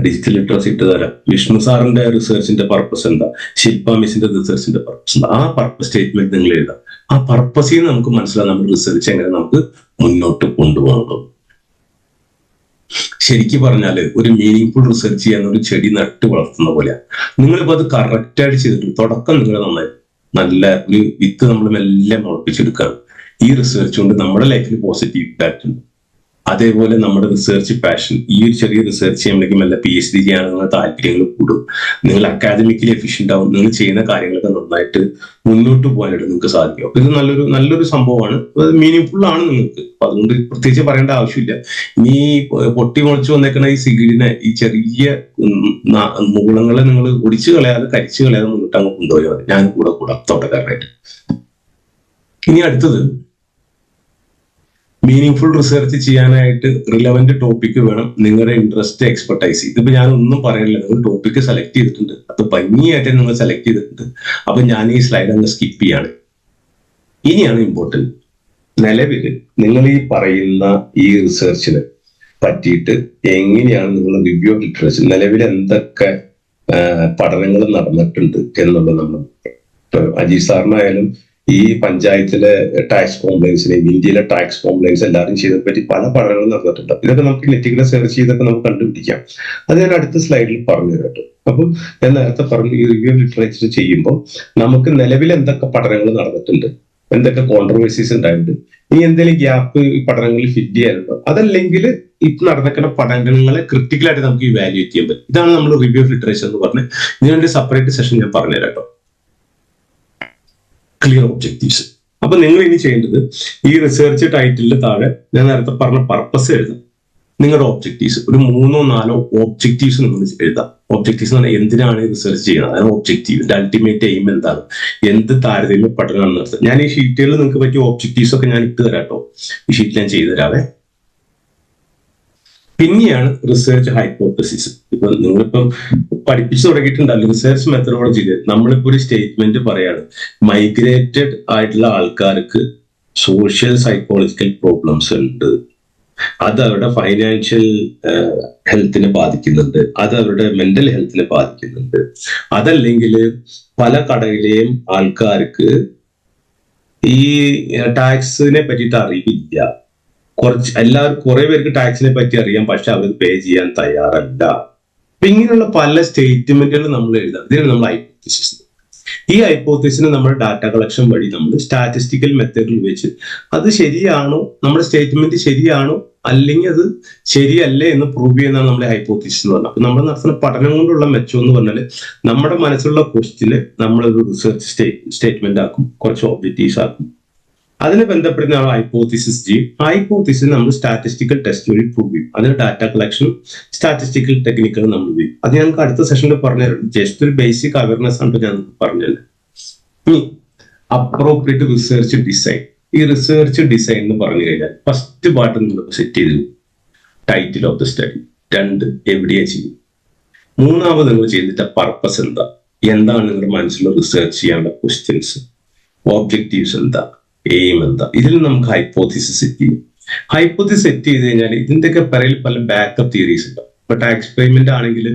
ഡിജിറ്റൽ ലിറ്ററസി ഇട്ട് തരാം. വിഷ്ണു സാറിന്റെ റിസർച്ചിന്റെ പർപ്പസ് എന്താ, ശില്പ മിസിന്റെ റിസർച്ചിന്റെ പർപ്പസ് എന്താ, ആ പർപ്പസ് സ്റ്റേറ്റ്മെന്റ് നിങ്ങൾ എഴുതാം. ആ പർപ്പസിൽ നിന്ന് നമുക്ക് മനസ്സിലാവും നമ്മുടെ റിസർച്ച് എങ്ങനെ നമുക്ക് മുന്നോട്ട് കൊണ്ടുപോകണം. ശരിക്കും പറഞ്ഞാല് ഒരു മീനിങ് ഫുൾ റിസർച്ച് ചെയ്യാൻ ഒരു ചെടി നട്ട് വളർത്തുന്ന പോലെയാണ്. നിങ്ങളിപ്പോ അത് കറക്റ്റായിട്ട് ചെയ്തിട്ടുണ്ട്, തുടക്കം നിങ്ങൾ നന്നായി നല്ല ഒരു വിത്ത് നമ്മൾ മെല്ലെ മുളപ്പിച്ചെടുക്കുകയാണ്. ഈ റിസർച്ച് കൊണ്ട് നമ്മുടെ ലൈഫിൽ പോസിറ്റീവ് ഇമ്പാക്റ്റ് ഉണ്ട്. അതേപോലെ നമ്മുടെ റിസർച്ച് പാഷൻ, ഈ ഒരു ചെറിയ റിസർച്ച് ചെയ്യുമ്പോഴേക്കും നല്ല PhD ചെയ്യാനുള്ള താല്പര്യങ്ങൾ കൂടും, നിങ്ങൾ അക്കാദമിക്കലി എഫിഷ്യന്റ് ആവും, നിങ്ങൾ ചെയ്യുന്ന കാര്യങ്ങളൊക്കെ നന്നായിട്ട് മുന്നോട്ട് പോകാനായിട്ട് നിങ്ങൾക്ക് സാധിക്കും. അപ്പൊ ഇത് നല്ലൊരു സംഭവമാണ്, മീനിങ് ഫുൾ ആണ് നിങ്ങൾക്ക്. അപ്പൊ അതുകൊണ്ട് പ്രത്യേകിച്ച് പറയേണ്ട ആവശ്യമില്ല. ഇനി പൊട്ടി മുളച്ച് വന്നേക്കുന്ന ഈ സീഡിനെ, ഈ ചെറിയ മൂളങ്ങളെ നിങ്ങൾ ഒടിച്ചു കളയാതെ കരിച്ചു കളയാതെ മുന്നോട്ട് അങ്ങ് കൊണ്ടുപോയാൽ മതി. ഞാൻ കൂടാം തോട്ടക്കാരനായിട്ട്. ഇനി അടുത്തത് മീനിങ് ഫുൾ റിസർച്ച് ചെയ്യാനായിട്ട് റിലവന്റ് ടോപ്പിക് വേണം, നിങ്ങളുടെ ഇൻട്രസ്റ്റ് എക്സ്പെർട്ടൈസ്. ഇതിപ്പോ ഞാൻ ഒന്നും പറയാനില്ല, നിങ്ങൾ ടോപ്പിക്ക് സെലക്ട് ചെയ്തിട്ടുണ്ട്, അത് ഭംഗിയായിട്ട് നിങ്ങൾ സെലക്ട് ചെയ്തിട്ടുണ്ട്. അപ്പൊ ഞാൻ ഈ സ്ലൈഡ് അങ്ങ് സ്കിപ്പ് ചെയ്യാണ്. ഇനിയാണ് ഇമ്പോർട്ടൻറ്റ്, നിലവിൽ നിങ്ങൾ ഈ പറയുന്ന ഈ റിസർച്ചിനെ പറ്റിയിട്ട് എങ്ങനെയാണ് നിങ്ങൾ റിവ്യൂ ഓഫ് ലിറ്ററേച്ചർ, നിലവിൽ എന്തൊക്കെ പഠനങ്ങൾ നടന്നിട്ടുണ്ട് എന്നുള്ളത് നമ്മൾ അജീഷ് സാറിനായാലും ഈ പഞ്ചായത്തിലെ ടാക്സ് കോംപ്ലയൻസിനെയും ഇന്ത്യയിലെ ടാക്സ് കോംപ്ലയൻസ് എല്ലാവരും ചെയ്തതിനെ പറ്റി പല പഠനങ്ങളും നടന്നിട്ടുണ്ട്. ഇതൊക്കെ നമുക്ക് നെറ്റിൽ സെർച്ച് ചെയ്തൊക്കെ നമുക്ക് കണ്ടുപിടിക്കാം. അത് ഞാൻ അടുത്ത സ്ലൈഡിൽ പറഞ്ഞു കേട്ടോ. അപ്പം ഞാൻ നേരത്തെ പറഞ്ഞു, ഈ റിവ്യൂ ലിറ്ററേച്ചർ ചെയ്യുമ്പോൾ നമുക്ക് നിലവിൽ എന്തൊക്കെ പഠനങ്ങൾ നടന്നിട്ടുണ്ട്, എന്തൊക്കെ കോൺട്രവേഴ്സീസ് ഉണ്ടായിട്ടുണ്ട്, ഇനി എന്തെങ്കിലും ഗ്യാപ്പ് ഈ പഠനങ്ങളിൽ ഫിറ്റ് ചെയ്യാറുണ്ടോ, അതല്ലെങ്കിൽ ഇപ്പൊ നടന്നിക്കുന്ന പഠനങ്ങളെ ക്രിട്ടിക്കലായിട്ട് നമുക്ക് ഇവാലുവേറ്റ് ചെയ്യാൻ പറ്റും. ഇതാണ് നമ്മൾ റിവ്യൂ ഓഫ് ലിറ്ററേച്ചർ എന്ന് പറഞ്ഞ് ഇതിനുവേണ്ടി സെപ്പറേറ്റ് സെഷൻ ഞാൻ പറഞ്ഞുതരാം കേട്ടോ. Clear objectives. അപ്പൊ നിങ്ങൾ ഇനി ചെയ്യേണ്ടത് ഈ റിസർച്ച് ടൈറ്റിലിന്റെ താഴെ ഞാൻ നേരത്തെ പറഞ്ഞ പർപ്പസ് എഴുതാം. നിങ്ങളുടെ ഒബ്ജക്റ്റീവ്സ് ഒരു 3-4 ഒബ്ജക്റ്റീവ്സ് നിങ്ങൾ എഴുതാം. ഒബ്ജക്റ്റീവ്സ് എന്ന് പറഞ്ഞാൽ എന്തിനാണ് റിസർച്ച് ചെയ്യുന്നത്, അതാണ് ഒബ്ജക്റ്റീവ്. അൾട്ടിമേറ്റ് എയിം എന്താണ്, എന്ത് താരതമ്യ പഠനമാണ് നടത്തുന്നത്. ഞാൻ ഈ ഷീറ്റുകളിൽ നിങ്ങൾക്ക് പറ്റിയ ഒബ്ജക്റ്റീവ്സ് ഒക്കെ ഞാൻ ഇട്ട് തരാം കേട്ടോ. ഈ ഷീറ്റിൽ ഞാൻ ചെയ്തു തരാവേ. പിന്നെയാണ് റിസർച്ച് ഹൈപ്പോത്തസിസ്. ഇപ്പൊ നിങ്ങളിപ്പം പഠിപ്പിച്ചു തുടങ്ങിയിട്ടുണ്ടല്ലോ റിസർച്ച് മെത്തഡോളജിയിൽ. നമ്മളിപ്പോ ഒരു സ്റ്റേറ്റ്മെന്റ് പറയാണ്, മൈഗ്രേറ്റഡ് ആയിട്ടുള്ള ആൾക്കാർക്ക് സോഷ്യൽ സൈക്കോളജിക്കൽ പ്രോബ്ലംസ് ഉണ്ട്, അത് അവരുടെ ഫൈനാൻഷ്യൽ ഹെൽത്തിനെ ബാധിക്കുന്നുണ്ട്, അത് അവരുടെ മെന്റൽ ഹെൽത്തിനെ ബാധിക്കുന്നുണ്ട്. അതല്ലെങ്കിൽ പല കടയിലെയും ആൾക്കാർക്ക് ഈ ടാക്സിനെ പറ്റിയിട്ട് അറിവില്ല. കുറെ പേർക്ക് ടാക്സിനെ പറ്റി അറിയാം, പക്ഷെ അവർ പേ ചെയ്യാൻ തയ്യാറല്ല. അപ്പൊ ഇങ്ങനെയുള്ള പല സ്റ്റേറ്റ്മെന്റുകൾ നമ്മൾ എഴുതാം. ഇതിനാണ് നമ്മൾ ഹൈപ്പോത്തിസിസ്. ഈ ഹൈപ്പോത്തിസിന് നമ്മൾ ഡാറ്റ കളക്ഷൻ വഴി നമ്മൾ സ്റ്റാറ്റിസ്റ്റിക്കൽ മെത്തേഡിൽ വെച്ച് അത് ശരിയാണോ, നമ്മുടെ സ്റ്റേറ്റ്മെന്റ് ശരിയാണോ അല്ലെങ്കിൽ അത് ശരിയല്ലേ എന്ന് പ്രൂവ് ചെയ്യുന്നതാണ് നമ്മുടെ ഹൈപ്പോത്തിസിസ് എന്ന് പറഞ്ഞാൽ. അപ്പൊ നമ്മൾ നടത്തുന്ന പഠനം കൊണ്ടുള്ള മെച്ചം എന്ന് പറഞ്ഞാൽ നമ്മുടെ മനസ്സിലുള്ള ക്വസ്റ്റിന് നമ്മളൊരു റിസർച്ച് സ്റ്റേറ്റ്മെന്റ് ആക്കും, കുറച്ച് ഒബ്ജക്റ്റീവ്സ് ആക്കും, അതിനെ ബന്ധപ്പെടുന്ന ഹൈപ്പോത്തിസിസ് ചെയ്യും. ഹൈപ്പോത്തിസിസ് നമ്മൾ സ്റ്റാറ്റിസ്റ്റിക്കൽ ടെസ്റ്റ് വഴി പ്രൂവ് ചെയ്യും. അതിന് ഡാറ്റ കളക്ഷനും സ്റ്റാറ്റിസ്റ്റിക്കൽ ടെക്നിക്കുകൾ നമ്മൾ ചെയ്യും. അത് ഞങ്ങൾക്ക് അടുത്ത സെഷനിൽ പറഞ്ഞുതരും. ജസ്റ്റ് ഒരു ബേസിക് അവയർനെസ് ആണ് ഞാൻ പറഞ്ഞത്. ഇനി അപ്രോപ്രിയേറ്റ് റിസർച്ച് ഡിസൈൻ. ഈ റിസർച്ച് ഡിസൈൻ എന്ന് പറഞ്ഞു കഴിഞ്ഞാൽ ഫസ്റ്റ് പാർട്ട് നിങ്ങൾ സെറ്റ് ചെയ്തു ടൈറ്റിൽ ഓഫ് ദ സ്റ്റഡി, 2 എവിടെയാ ചെയ്യും, 3 നിങ്ങൾ ചെയ്തിട്ട് പർപ്പസ് എന്താ, എന്താണ് നിങ്ങളുടെ മനസ്സിലുള്ള റിസർച്ച് ചെയ്യാനുള്ള ക്വസ്റ്റ്യൻസ്, ഒബ്ജക്റ്റീവ്സ് എന്താ, എയിം എന്താ. ഇതിൽ നമുക്ക് ഹൈപ്പോത്തിസിസ് സെറ്റ് ചെയ്യും. ഹൈപ്പോത്തിസിസ് സെറ്റ് ചെയ്ത് കഴിഞ്ഞാൽ ഇതിന്റെയൊക്കെ പിറകിൽ പല ബാക്കപ്പ് തിയറീസ് ഉണ്ടാവും. ഇപ്പൊ ടാക്സ് പേയ്മെന്റ് ആണെങ്കിൽ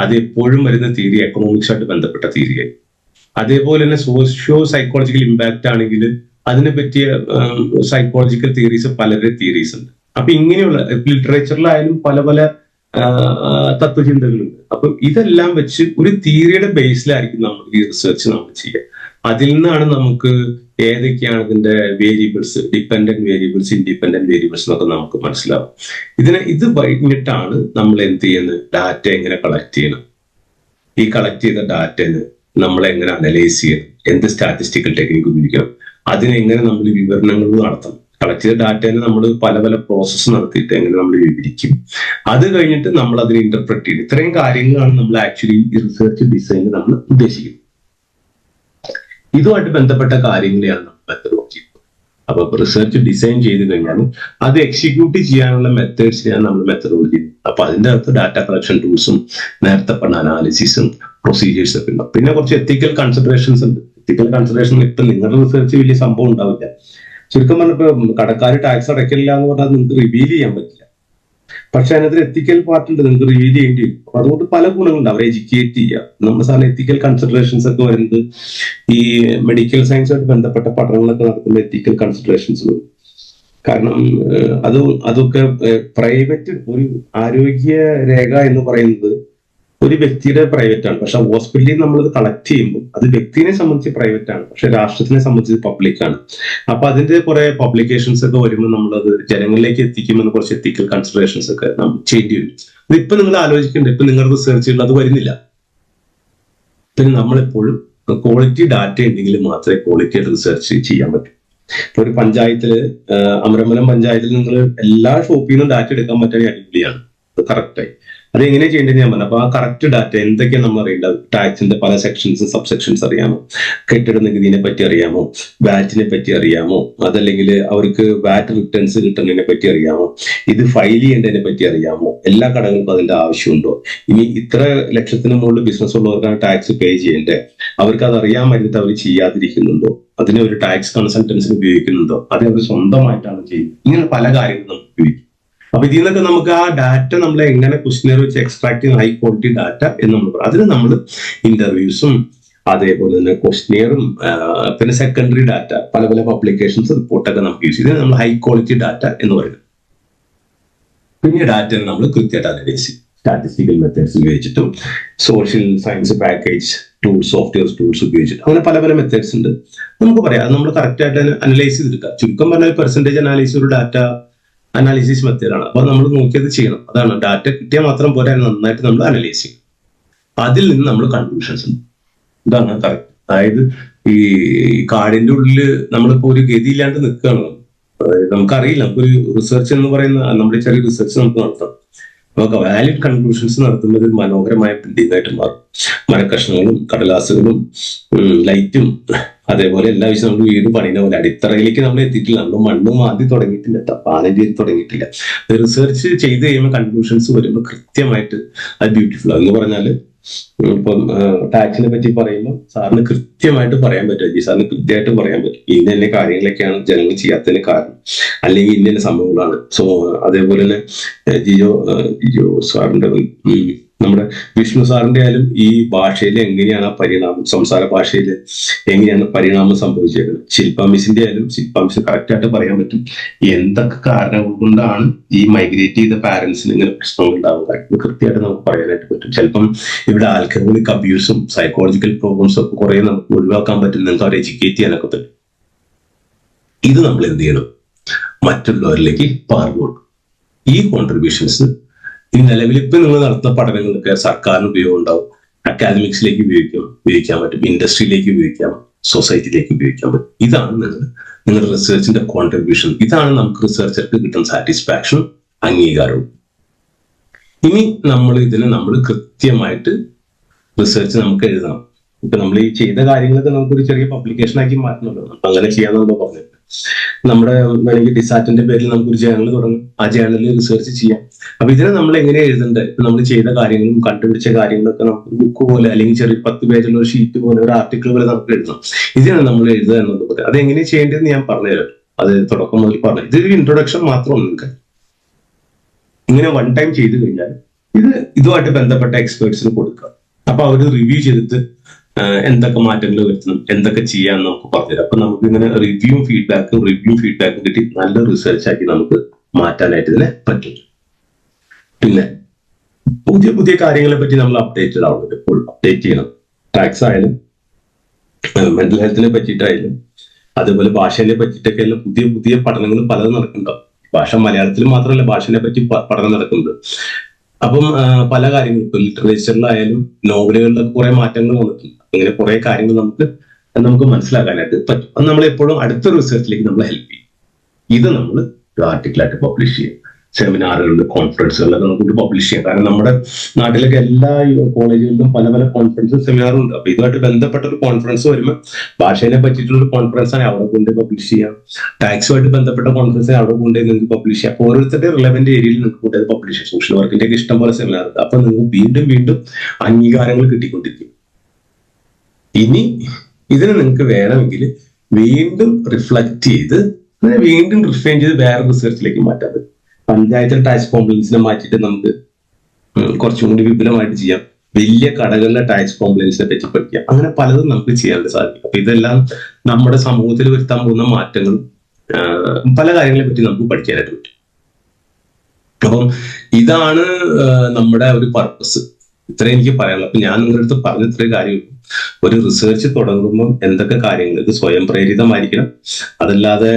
അത് എപ്പോഴും വരുന്ന തിയറി എക്കണോമിക്സ് ആയിട്ട് ബന്ധപ്പെട്ട തിയറിയായി. അതേപോലെ തന്നെ സോഷ്യോ സൈക്കോളജിക്കൽ ഇമ്പാക്ട് ആണെങ്കിൽ അതിനെ പറ്റിയ സൈക്കോളജിക്കൽ തിയറീസ് പലരുടെ തിയറീസ് ഉണ്ട്. അപ്പൊ ഇങ്ങനെയുള്ള ലിറ്ററേച്ചറിലായാലും പല പല തത്വചിന്തകളുണ്ട്. അപ്പൊ ഇതെല്ലാം വെച്ച് ഒരു തിയറിയുടെ ബേസിലായിരിക്കും നമ്മൾ ഈ റിസർച്ച് നമ്മൾ ചെയ്യുക. അതിൽ നിന്നാണ് നമുക്ക് ഏതൊക്കെയാണ് ഇതിന്റെ variables, dependent variables, independent variables എന്നൊക്കെ നമുക്ക് മനസ്സിലാവും. ഇത് കഴിഞ്ഞിട്ടാണ് നമ്മൾ എന്ത് ചെയ്യുന്നത്, ഡാറ്റ എങ്ങനെ കളക്ട് ചെയ്യണം, ഈ കളക്ട് ചെയ്ത ഡാറ്റന് നമ്മൾ എങ്ങനെ അനലൈസ് ചെയ്യണം, എന്ത് സ്റ്റാറ്റിസ്റ്റിക്കൽ ടെക്നിക്ക് ഉപയോഗിക്കണം, അതിനെങ്ങനെ നമ്മൾ വിവരണങ്ങൾ നടത്തണം. കളക്ട് ചെയ്ത ഡാറ്റേനെ നമ്മൾ പല പല പ്രോസസ്സ് നടത്തിയിട്ട് എങ്ങനെ നമ്മൾ വിവരിക്കും, അത് കഴിഞ്ഞിട്ട് നമ്മൾ അതിനെ ഇന്റർപ്രറ്റ് ചെയ്യും. ഇത്രയും കാര്യങ്ങളാണ് നമ്മൾ ആക്ച്വലി ഈ റിസർച്ച് ഡിസൈനിൽ നമ്മൾ ഉദ്ദേശിക്കുന്നത്. ഇതുമായിട്ട് ബന്ധപ്പെട്ട കാര്യങ്ങളെയാണ് നമ്മൾ മെത്തഡോളജി. അപ്പൊ റിസർച്ച് ഡിസൈൻ ചെയ്ത് കഴിഞ്ഞാൽ അത് എക്സിക്യൂട്ട് ചെയ്യാനുള്ള മെത്തേഡ്സിനെയാണ് നമ്മൾ മെത്തഡോളജി. അപ്പൊ അതിന്റെ അകത്ത് ഡാറ്റ കളക്ഷൻ ടൂൾസും നേരത്തെ പറഞ്ഞ അനാലിസിസും പ്രൊസീജിയേഴ്സ് ഒക്കെ ഉണ്ട്. പിന്നെ കുറച്ച് എത്തിക്കൽ കൺസിഡറേഷൻസ് ഉണ്ട്. എത്തിക്കൽ കൺസിഡറേഷൻ ഇപ്പൊ നിങ്ങളുടെ റിസർച്ച് വലിയ സംഭവം ഉണ്ടാവില്ല. ചുരുക്കം പറഞ്ഞപ്പോ കടക്കാർ ടാക്സ് അടയ്ക്കില്ല എന്ന് പറഞ്ഞാൽ നിങ്ങൾക്ക് റിവീൽ ചെയ്യാൻ പറ്റില്ല. പക്ഷെ അതിനകത്ത് എത്തിക്കൽ പാർട്ട് ഉണ്ട്, നിങ്ങൾക്ക് റിവീൽ ചെയ്യേണ്ടി വരും. അപ്പൊ അതുകൊണ്ട് പല ഗുണങ്ങളുണ്ട്. അവരെ എഡ്യൂക്കേറ്റ് ചെയ്യുക. നമ്മുടെ സാറിന് എത്തിക്കൽ കൺസിഡറേഷൻസ് ഒക്കെ വരുന്നത് ഈ മെഡിക്കൽ സയൻസുമായിട്ട് ബന്ധപ്പെട്ട പഠനങ്ങളൊക്കെ നടത്തുന്ന എത്തിക്കൽ കൺസിഡറേഷൻസ് വരും. കാരണം അതൊക്കെ പ്രൈവറ്റ് ഒരു ആരോഗ്യ രേഖ എന്ന് പറയുന്നത് ഒരു വ്യക്തിയുടെ പ്രൈവറ്റ് ആണ്. പക്ഷെ ഹോസ്പിറ്റലിൽ നമ്മളത് കളക്ട് ചെയ്യുമ്പോൾ അത് വ്യക്തിനെ സംബന്ധിച്ച് പ്രൈവറ്റ് ആണ്, പക്ഷെ രാഷ്ട്രത്തിനെ സംബന്ധിച്ച് പബ്ലിക് ആണ്. അപ്പൊ അതിന്റെ കുറെ പബ്ലിക്കേഷൻസ് ഒക്കെ വരുമ്പോൾ നമ്മളത് ജനങ്ങളിലേക്ക് എത്തിക്കുമെന്ന് കുറച്ച് എത്തിക്കൽ കൺസിഡറേഷൻസ് ഒക്കെ നമ്മൾ ചെയ്യേണ്ടി വരും. അതിപ്പോ നിങ്ങൾ ആലോചിക്കേണ്ടത്, ഇപ്പൊ നിങ്ങളുടെ റിസർച്ചുകളിൽ അത് വരുന്നില്ല. പിന്നെ നമ്മളെപ്പോഴും ക്വാളിറ്റി ഡാറ്റ ഉണ്ടെങ്കിൽ മാത്രമേ ക്വാളിറ്റി ആയിട്ട് റിസർച്ച് ചെയ്യാൻ പറ്റൂ. ഇപ്പൊ ഒരു പഞ്ചായത്തില് അമരമ്പലം പഞ്ചായത്തിൽ നിങ്ങൾ എല്ലാ ഷോപ്പിൽ നിന്നും ഡാറ്റ എടുക്കാൻ പറ്റാൻ അടിപൊളിയാണ്, അത് കറക്റ്റായി. അത് എങ്ങനെ ചെയ്യേണ്ടത് ഞാൻ പറഞ്ഞു. അപ്പൊ ആ കറക്റ്റ് ഡാറ്റ എന്തൊക്കെയാണ് നമ്മൾ അറിയേണ്ടത്, ടാക്സിന്റെ പല സെക്ഷൻസ് സബ് സെക്ഷൻസ് അറിയാമോ, കെട്ടിട നികുതിനെ പറ്റി അറിയാമോ, വാറ്റിനെ പറ്റി അറിയാമോ, അതല്ലെങ്കിൽ അവർക്ക് വാറ്റ് റിട്ടേൺസ് കിട്ടുന്നതിനെ പറ്റി അറിയാമോ, ഇത് ഫയൽ ചെയ്യേണ്ടതിനെ പറ്റി അറിയാമോ, എല്ലാ കടകൾക്കും അതിന്റെ ആവശ്യമുണ്ടോ, ഇനി ഇത്ര ലക്ഷത്തിന് മുകളിൽ ബിസിനസ് ഉള്ളവർക്കാണ് ടാക്സ് പേ ചെയ്യേണ്ടത്, അവർക്ക് അത് അറിയാൻ വേണ്ടിയിട്ട് അവർ ചെയ്യാതിരിക്കുന്നുണ്ടോ, അതിനെ ഒരു ടാക്സ് കൺസൾട്ടൻസിന് ഉപയോഗിക്കുന്നുണ്ടോ, അത് അവർ സ്വന്തമായിട്ടാണ് ചെയ്യുന്നത്. ഇങ്ങനെ പല കാര്യങ്ങളും നമുക്ക് ഉപയോഗിക്കും. അപ്പൊ ഇതിൽ നിന്നൊക്കെ നമുക്ക് ആ ഡാറ്റ നമ്മൾ എങ്ങനെ ക്വസ്റ്റ്യനർ വെച്ച് എക്സ്ട്രാക്ട് ചെയ്യുന്ന ഹൈ ക്വാളിറ്റി ഡാറ്റ എന്ന് നമ്മൾ പറയും. അതിന് നമ്മൾ ഇന്റർവ്യൂസും അതേപോലെ തന്നെ ക്വസ്റ്റ്യനറും പിന്നെ സെക്കൻഡറി ഡാറ്റ പല പല പബ്ലിക്കേഷൻസ് റിപ്പോർട്ടൊക്കെ നമുക്ക് യൂസ് ചെയ്ത് നമ്മൾ ഹൈ ക്വാളിറ്റി ഡാറ്റ എന്ന് പറയുന്നത്. പിന്നെ ഡാറ്റ നമ്മൾ കൃത്യമായിട്ട് അനലൈസ് ചെയ്യും. സ്റ്റാറ്റിസ്റ്റിക്കൽ മെത്തേഡ്സ് ഉപയോഗിച്ചിട്ടും social science package tools, software tools ഉപയോഗിച്ചിട്ട് അങ്ങനെ പല പല മെത്തേഡ്സ് ഉണ്ട്. നമുക്ക് പറയാം അത് നമ്മൾ കറക്റ്റ് ആയിട്ട് അനലൈസ് ചെയ്തെടുക്കാം. ചുരുക്കം പറഞ്ഞാൽ പെർസെന്റേജ് അനാലിസിസ് ഒരു ഡാറ്റ അനാലിസിസ് മെത്തേഡാണ്. അപ്പൊ നമ്മൾ നോക്കിയത് ചെയ്യണം. അതാണ് ഡാറ്റ കിട്ടിയാൽ മാത്രം പോരാ, നന്നായിട്ട് നമ്മൾ അനലൈസ് ചെയ്യും. അതിൽ നിന്ന് നമ്മൾ കൺക്ലൂഷൻസ് ഉണ്ട്. ഇതാണ് കറക്റ്റ്. അതായത് ഈ കാടിന്റെ ഉള്ളിൽ നമ്മളിപ്പോ ഒരു ഗതിയില്ലാണ്ട് നിൽക്കുകയാണ്. നമുക്കറിയില്ല, നമുക്കൊരു റിസർച്ച് എന്ന് പറയുന്ന നമ്മുടെ ചെറിയ റിസർച്ച് നമുക്ക് നടത്താം. നമുക്ക് വാലിഡ് കൺക്ലൂഷൻസ് നടത്തുന്നത് മനോഹരമായ ബിൽഡിംഗ് ആയിട്ട് മാറും. മരക്കഷ്ണങ്ങളും കടലാസുകളും ലൈറ്റും അതേപോലെ എല്ലാ വിഷയം നമ്മൾ വീട് പണിയുന്ന പോലെ അടിത്തറയിലേക്ക് നമ്മൾ എത്തിയിട്ടില്ല. നമ്മൾ മണ്ണ് മാന്തി തുടങ്ങിയിട്ടില്ല, പാനം ചെയ്ത് തുടങ്ങിയിട്ടില്ല. റിസർച്ച് ചെയ്ത് കഴിയുമ്പോൾ കൺക്ലൂഷൻസ് വരുമ്പോൾ കൃത്യമായിട്ട് അത് ബ്യൂട്ടിഫുൾ എന്ന് പറഞ്ഞാല് ഇപ്പം ടാക്സിനെ പറ്റി പറയുമ്പോൾ സാറിന് കൃത്യമായിട്ട് പറയാൻ പറ്റും, സാറിന് കൃത്യമായിട്ട് പറയാൻ പറ്റും ഇന്ന കാര്യങ്ങളൊക്കെയാണ് ജനങ്ങൾ ചെയ്യാത്തതിന് കാരണം, അല്ലെങ്കിൽ ഇന്ന സംഭവങ്ങളാണ്. സോ അതേപോലെ തന്നെ ജിജോ സാറിന്റെ നമ്മുടെ വിഷ്ണു സാറിന്റെ ആയാലും ഈ ഭാഷയിൽ എങ്ങനെയാണ് ആ പരിണാമം, സംസാര ഭാഷയിൽ എങ്ങനെയാണ് പരിണാമം സംഭവിച്ചേക്കുന്നത്. ശില്പ മിസിന്റെ ആയാലും ശില്പ മിസ് കറക്റ്റ് ആയിട്ട് പറയാൻ പറ്റും എന്തൊക്കെ കാരണങ്ങൾ കൊണ്ടാണ് ഈ മൈഗ്രേറ്റ് ചെയ്ത പാരന്റ്സിന് ഇങ്ങനെ പ്രശ്നങ്ങൾ ഉണ്ടാവുക. കൃത്യമായിട്ട് നമുക്ക് പറയാനായിട്ട് പറ്റും. ചിലപ്പം ഇവിടെ ആൽക്കഹോളിക് അബ്യൂസും സൈക്കോളജിക്കൽ പ്രോബ്ലംസും ഒക്കെ കുറെ നമുക്ക് ഒഴിവാക്കാൻ പറ്റും, നിങ്ങൾക്ക് അവരെ എഡ്യൂക്കേറ്റ് ചെയ്യാനൊക്കെ പറ്റും. ഇത് നമ്മൾ എന്ത് ചെയ്യണം, മറ്റുള്ളവരിലേക്ക് പകർന്നു കൊടുക്കും. ഈ കോൺട്രിബ്യൂഷൻസ് ഈ നിലവിലിപ്പോൾ നിങ്ങൾ നടത്തുന്ന പഠനങ്ങൾക്ക് സർക്കാരിന് ഉപയോഗം ഉണ്ടാവും, അക്കാദമിക്സിലേക്ക് ഉപയോഗിക്കാൻ പറ്റും, ഇൻഡസ്ട്രിയിലേക്ക് ഉപയോഗിക്കാം, സൊസൈറ്റിയിലേക്ക് ഉപയോഗിക്കാൻ പറ്റും. ഇതാണ് നിങ്ങളുടെ റിസർച്ചിന്റെ കോൺട്രിബ്യൂഷൻ. ഇതാണ് നമുക്ക് റിസർച്ചർക്ക് കിട്ടുന്ന സാറ്റിസ്ഫാക്ഷനും അംഗീകാരവും. ഇനി നമ്മൾ കൃത്യമായിട്ട് റിസർച്ച് നമുക്ക് എഴുതണം. ഇപ്പൊ നമ്മൾ ഈ ചെയ്ത കാര്യങ്ങളൊക്കെ നമുക്കൊരു ചെറിയ പബ്ലിക്കേഷൻ ആക്കി മാറ്റണമല്ലോ. നമുക്ക് അങ്ങനെ ചെയ്യാമെന്ന് പറഞ്ഞിട്ട് നമ്മുടെ വേണമെങ്കിൽ ഡിസാറ്റിന്റെ പേരിൽ നമുക്കൊരു ജേണൽ തുടങ്ങും, ആ ജേണലിൽ റിസർച്ച് ചെയ്യാം. അപ്പൊ ഇതിനെ നമ്മൾ എങ്ങനെ എഴുതണ്ടേ, ഇപ്പൊ നമ്മൾ ചെയ്ത കാര്യങ്ങളും കണ്ടുപിടിച്ച കാര്യങ്ങളൊക്കെ നമുക്ക് ബുക്ക് പോലെ അല്ലെങ്കിൽ ചെറിയ 10 പേജുള്ള ഒരു ഷീറ്റ് പോലെ ഒരു ആർട്ടിക്കിൾ പോലെ നമുക്ക് എഴുതണം. ഇതിനാണ് നമ്മൾ എഴുതുക എന്നുള്ളത്. അത് എങ്ങനെ ചെയ്യേണ്ടതെന്ന് ഞാൻ പറഞ്ഞുതരാം. അത് തുടക്കം മുതൽ പറഞ്ഞു. ഇതൊരു ഇൻട്രൊഡക്ഷൻ മാത്രമാണ്. നിങ്ങൾക്ക് ഇങ്ങനെ വൺ ടൈം ചെയ്ത് കഴിഞ്ഞാൽ ഇതുമായിട്ട് ബന്ധപ്പെട്ട എക്സ്പേർട്സിന് കൊടുക്കുക. അപ്പൊ അവർ റിവ്യൂ ചെയ്തിട്ട് എന്തൊക്കെ മാറ്റങ്ങൾ വരുത്തണം, എന്തൊക്കെ ചെയ്യാന്ന് നമുക്ക് പറഞ്ഞുതരാം. അപ്പൊ നമുക്ക് ഇങ്ങനെ റിവ്യൂ ഫീഡ്ബാക്കും കിട്ടി നല്ല റിസർച്ച് ആക്കി നമുക്ക് മാറ്റാനായിട്ട് ഇതിനെ പറ്റും. പിന്നെ പുതിയ കാര്യങ്ങളെ പറ്റി നമ്മൾ അപ്ഡേറ്റഡ് ആവുന്നുണ്ട്. എപ്പോഴും അപ്ഡേറ്റ് ചെയ്യണം. ടാക്സ് ആയാലും മെന്റൽ ഹെൽത്തിനെ പറ്റിയിട്ടായാലും അതേപോലെ ഭാഷയെ പറ്റിയിട്ടൊക്കെ എല്ലാം പുതിയ പഠനങ്ങൾ പലതും നടക്കുന്നുണ്ടാവും. ഭാഷ മലയാളത്തിൽ മാത്രമല്ല ഭാഷയെ പറ്റി പഠനം നടക്കുന്നുണ്ട്. അപ്പം പല കാര്യങ്ങളും ഇപ്പൊ ലിറ്ററേച്ചറിലായാലും നോവലുകളിലൊക്കെ കുറെ മാറ്റങ്ങൾ വന്നിട്ടുണ്ട്. അങ്ങനെ കുറെ കാര്യങ്ങൾ നമുക്ക് മനസ്സിലാക്കാനായിട്ട് പറ്റും. അത് നമ്മളെപ്പോഴും അടുത്ത റിസർച്ചിലേക്ക് നമ്മളെ ഹെൽപ്പ് ചെയ്യും. ഇത് നമ്മൾ ഒരു ആർട്ടിക്കിളായിട്ട് പബ്ലിഷ് ചെയ്യും. സെമിനാറുകളിൽ കോൺഫറൻസുകളിലൊക്കെ നമുക്ക് പബ്ലിഷ് ചെയ്യാം. കാരണം നമ്മുടെ നാട്ടിലൊക്കെ എല്ലാ കോളേജുകളിലും പല പല കോൺഫറൻസും സെമിനാറും ഉണ്ട്. അപ്പൊ ഇതുമായിട്ട് ബന്ധപ്പെട്ട ഒരു കോൺഫറൻസ് വരുമ്പോൾ ഭാഷയെ പറ്റിയിട്ടുള്ള ഒരു കോൺഫറൻസ് ആണ് അവിടെ കൊണ്ട് പബ്ലിഷ് ചെയ്യാം. ടാക്സുമായിട്ട് ബന്ധപ്പെട്ട കോൺഫറൻസ് അവിടെ കൊണ്ട് നിങ്ങൾക്ക് പബ്ലിഷ് ചെയ്യാം. അപ്പൊ ഓരോരുത്തരുടെ റിലവന്റ് ഏരിയയിൽ നിങ്ങൾക്ക് കൊണ്ട് പബ്ലിഷ് ചെയ്യാം. സോഷ്യൽ വർക്കിന്റെ ഒക്കെ ഇഷ്ടം പോലെ സെമിനാർ ഉണ്ട്. അപ്പൊ നിങ്ങൾക്ക് വീണ്ടും അംഗീകാരങ്ങൾ കിട്ടിക്കൊണ്ടിരിക്കും. ഇനി ഇതിന് നിങ്ങൾക്ക് വേണമെങ്കിൽ വീണ്ടും റിഫ്ലക്ട് ചെയ്ത് വീണ്ടും റിഫൈൻ ചെയ്ത് വേറെ റിസർച്ചിലേക്ക് മാറ്റാൻ പറ്റും. പഞ്ചായത്തിൽ ടാക്സ് കോംപ്ലൈൻസിനെ മാറ്റിയിട്ട് നമുക്ക് കുറച്ചും കൂടി വിപുലമായിട്ട് ചെയ്യാം. വലിയ കടകളിലെ ടാക്സ് കോംപ്ലൈൻസിനെ പറ്റി പഠിക്കാം. അങ്ങനെ പലതും നമുക്ക് ചെയ്യാൻ സാധിക്കും. അപ്പൊ ഇതെല്ലാം നമ്മുടെ സമൂഹത്തിൽ വരുത്താൻ പോകുന്ന മാറ്റങ്ങളും പല കാര്യങ്ങളെ പറ്റി നമുക്ക് പഠിക്കാനായിട്ട് പറ്റും. അപ്പം ഇതാണ് നമ്മുടെ ഒരു പർപ്പസ്. ഇത്രയും എനിക്ക് പറയാനുള്ളൂ. അപ്പൊ ഞാൻ നിങ്ങളുടെ അടുത്ത് പറഞ്ഞ ഇത്രയും കാര്യമുള്ളൂ. ഒരു റിസർച്ച് തുടങ്ങുമ്പോൾ എന്തൊക്കെ കാര്യങ്ങൾ, ഇത് സ്വയം പ്രേരിതമായിരിക്കണം. അതല്ലാതെ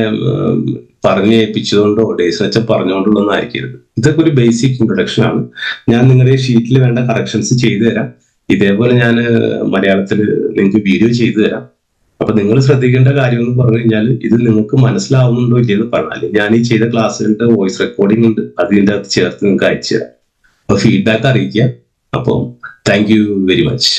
പറഞ്ഞേൽപ്പിച്ചുകൊണ്ടോ ഡേസ് പറഞ്ഞുകൊണ്ടുള്ളൊന്നും ആയിരിക്കരുത്. ഇതൊക്കെ ഒരു ബേസിക് ഇൻട്രൊഡക്ഷൻ ആണ്. ഞാൻ നിങ്ങളുടെ ഷീറ്റിൽ വേണ്ട കറക്ഷൻസ് ചെയ്തു തരാം. ഇതേപോലെ ഞാൻ മലയാളത്തിൽ നിങ്ങൾക്ക് വീഡിയോ ചെയ്തു തരാം. അപ്പൊ നിങ്ങൾ ശ്രദ്ധിക്കേണ്ട കാര്യം എന്ന് പറഞ്ഞു കഴിഞ്ഞാൽ ഇത് നിങ്ങൾക്ക് മനസ്സിലാവുന്നുണ്ടോ ഇല്ലെന്ന് പറഞ്ഞാൽ ഞാൻ ഈ ചെയ്ത ക്ലാസ്സുകളുടെ വോയിസ് റെക്കോർഡിംഗ് ഉണ്ട്, അതിൻ്റെ അകത്ത് ചേർത്ത് നിങ്ങൾക്ക് അയച്ചു തരാം. അപ്പൊ ഫീഡ്ബാക്ക് അറിയിക്കുക. അപ്പോൾ താങ്ക് യു വെരി മച്ച്.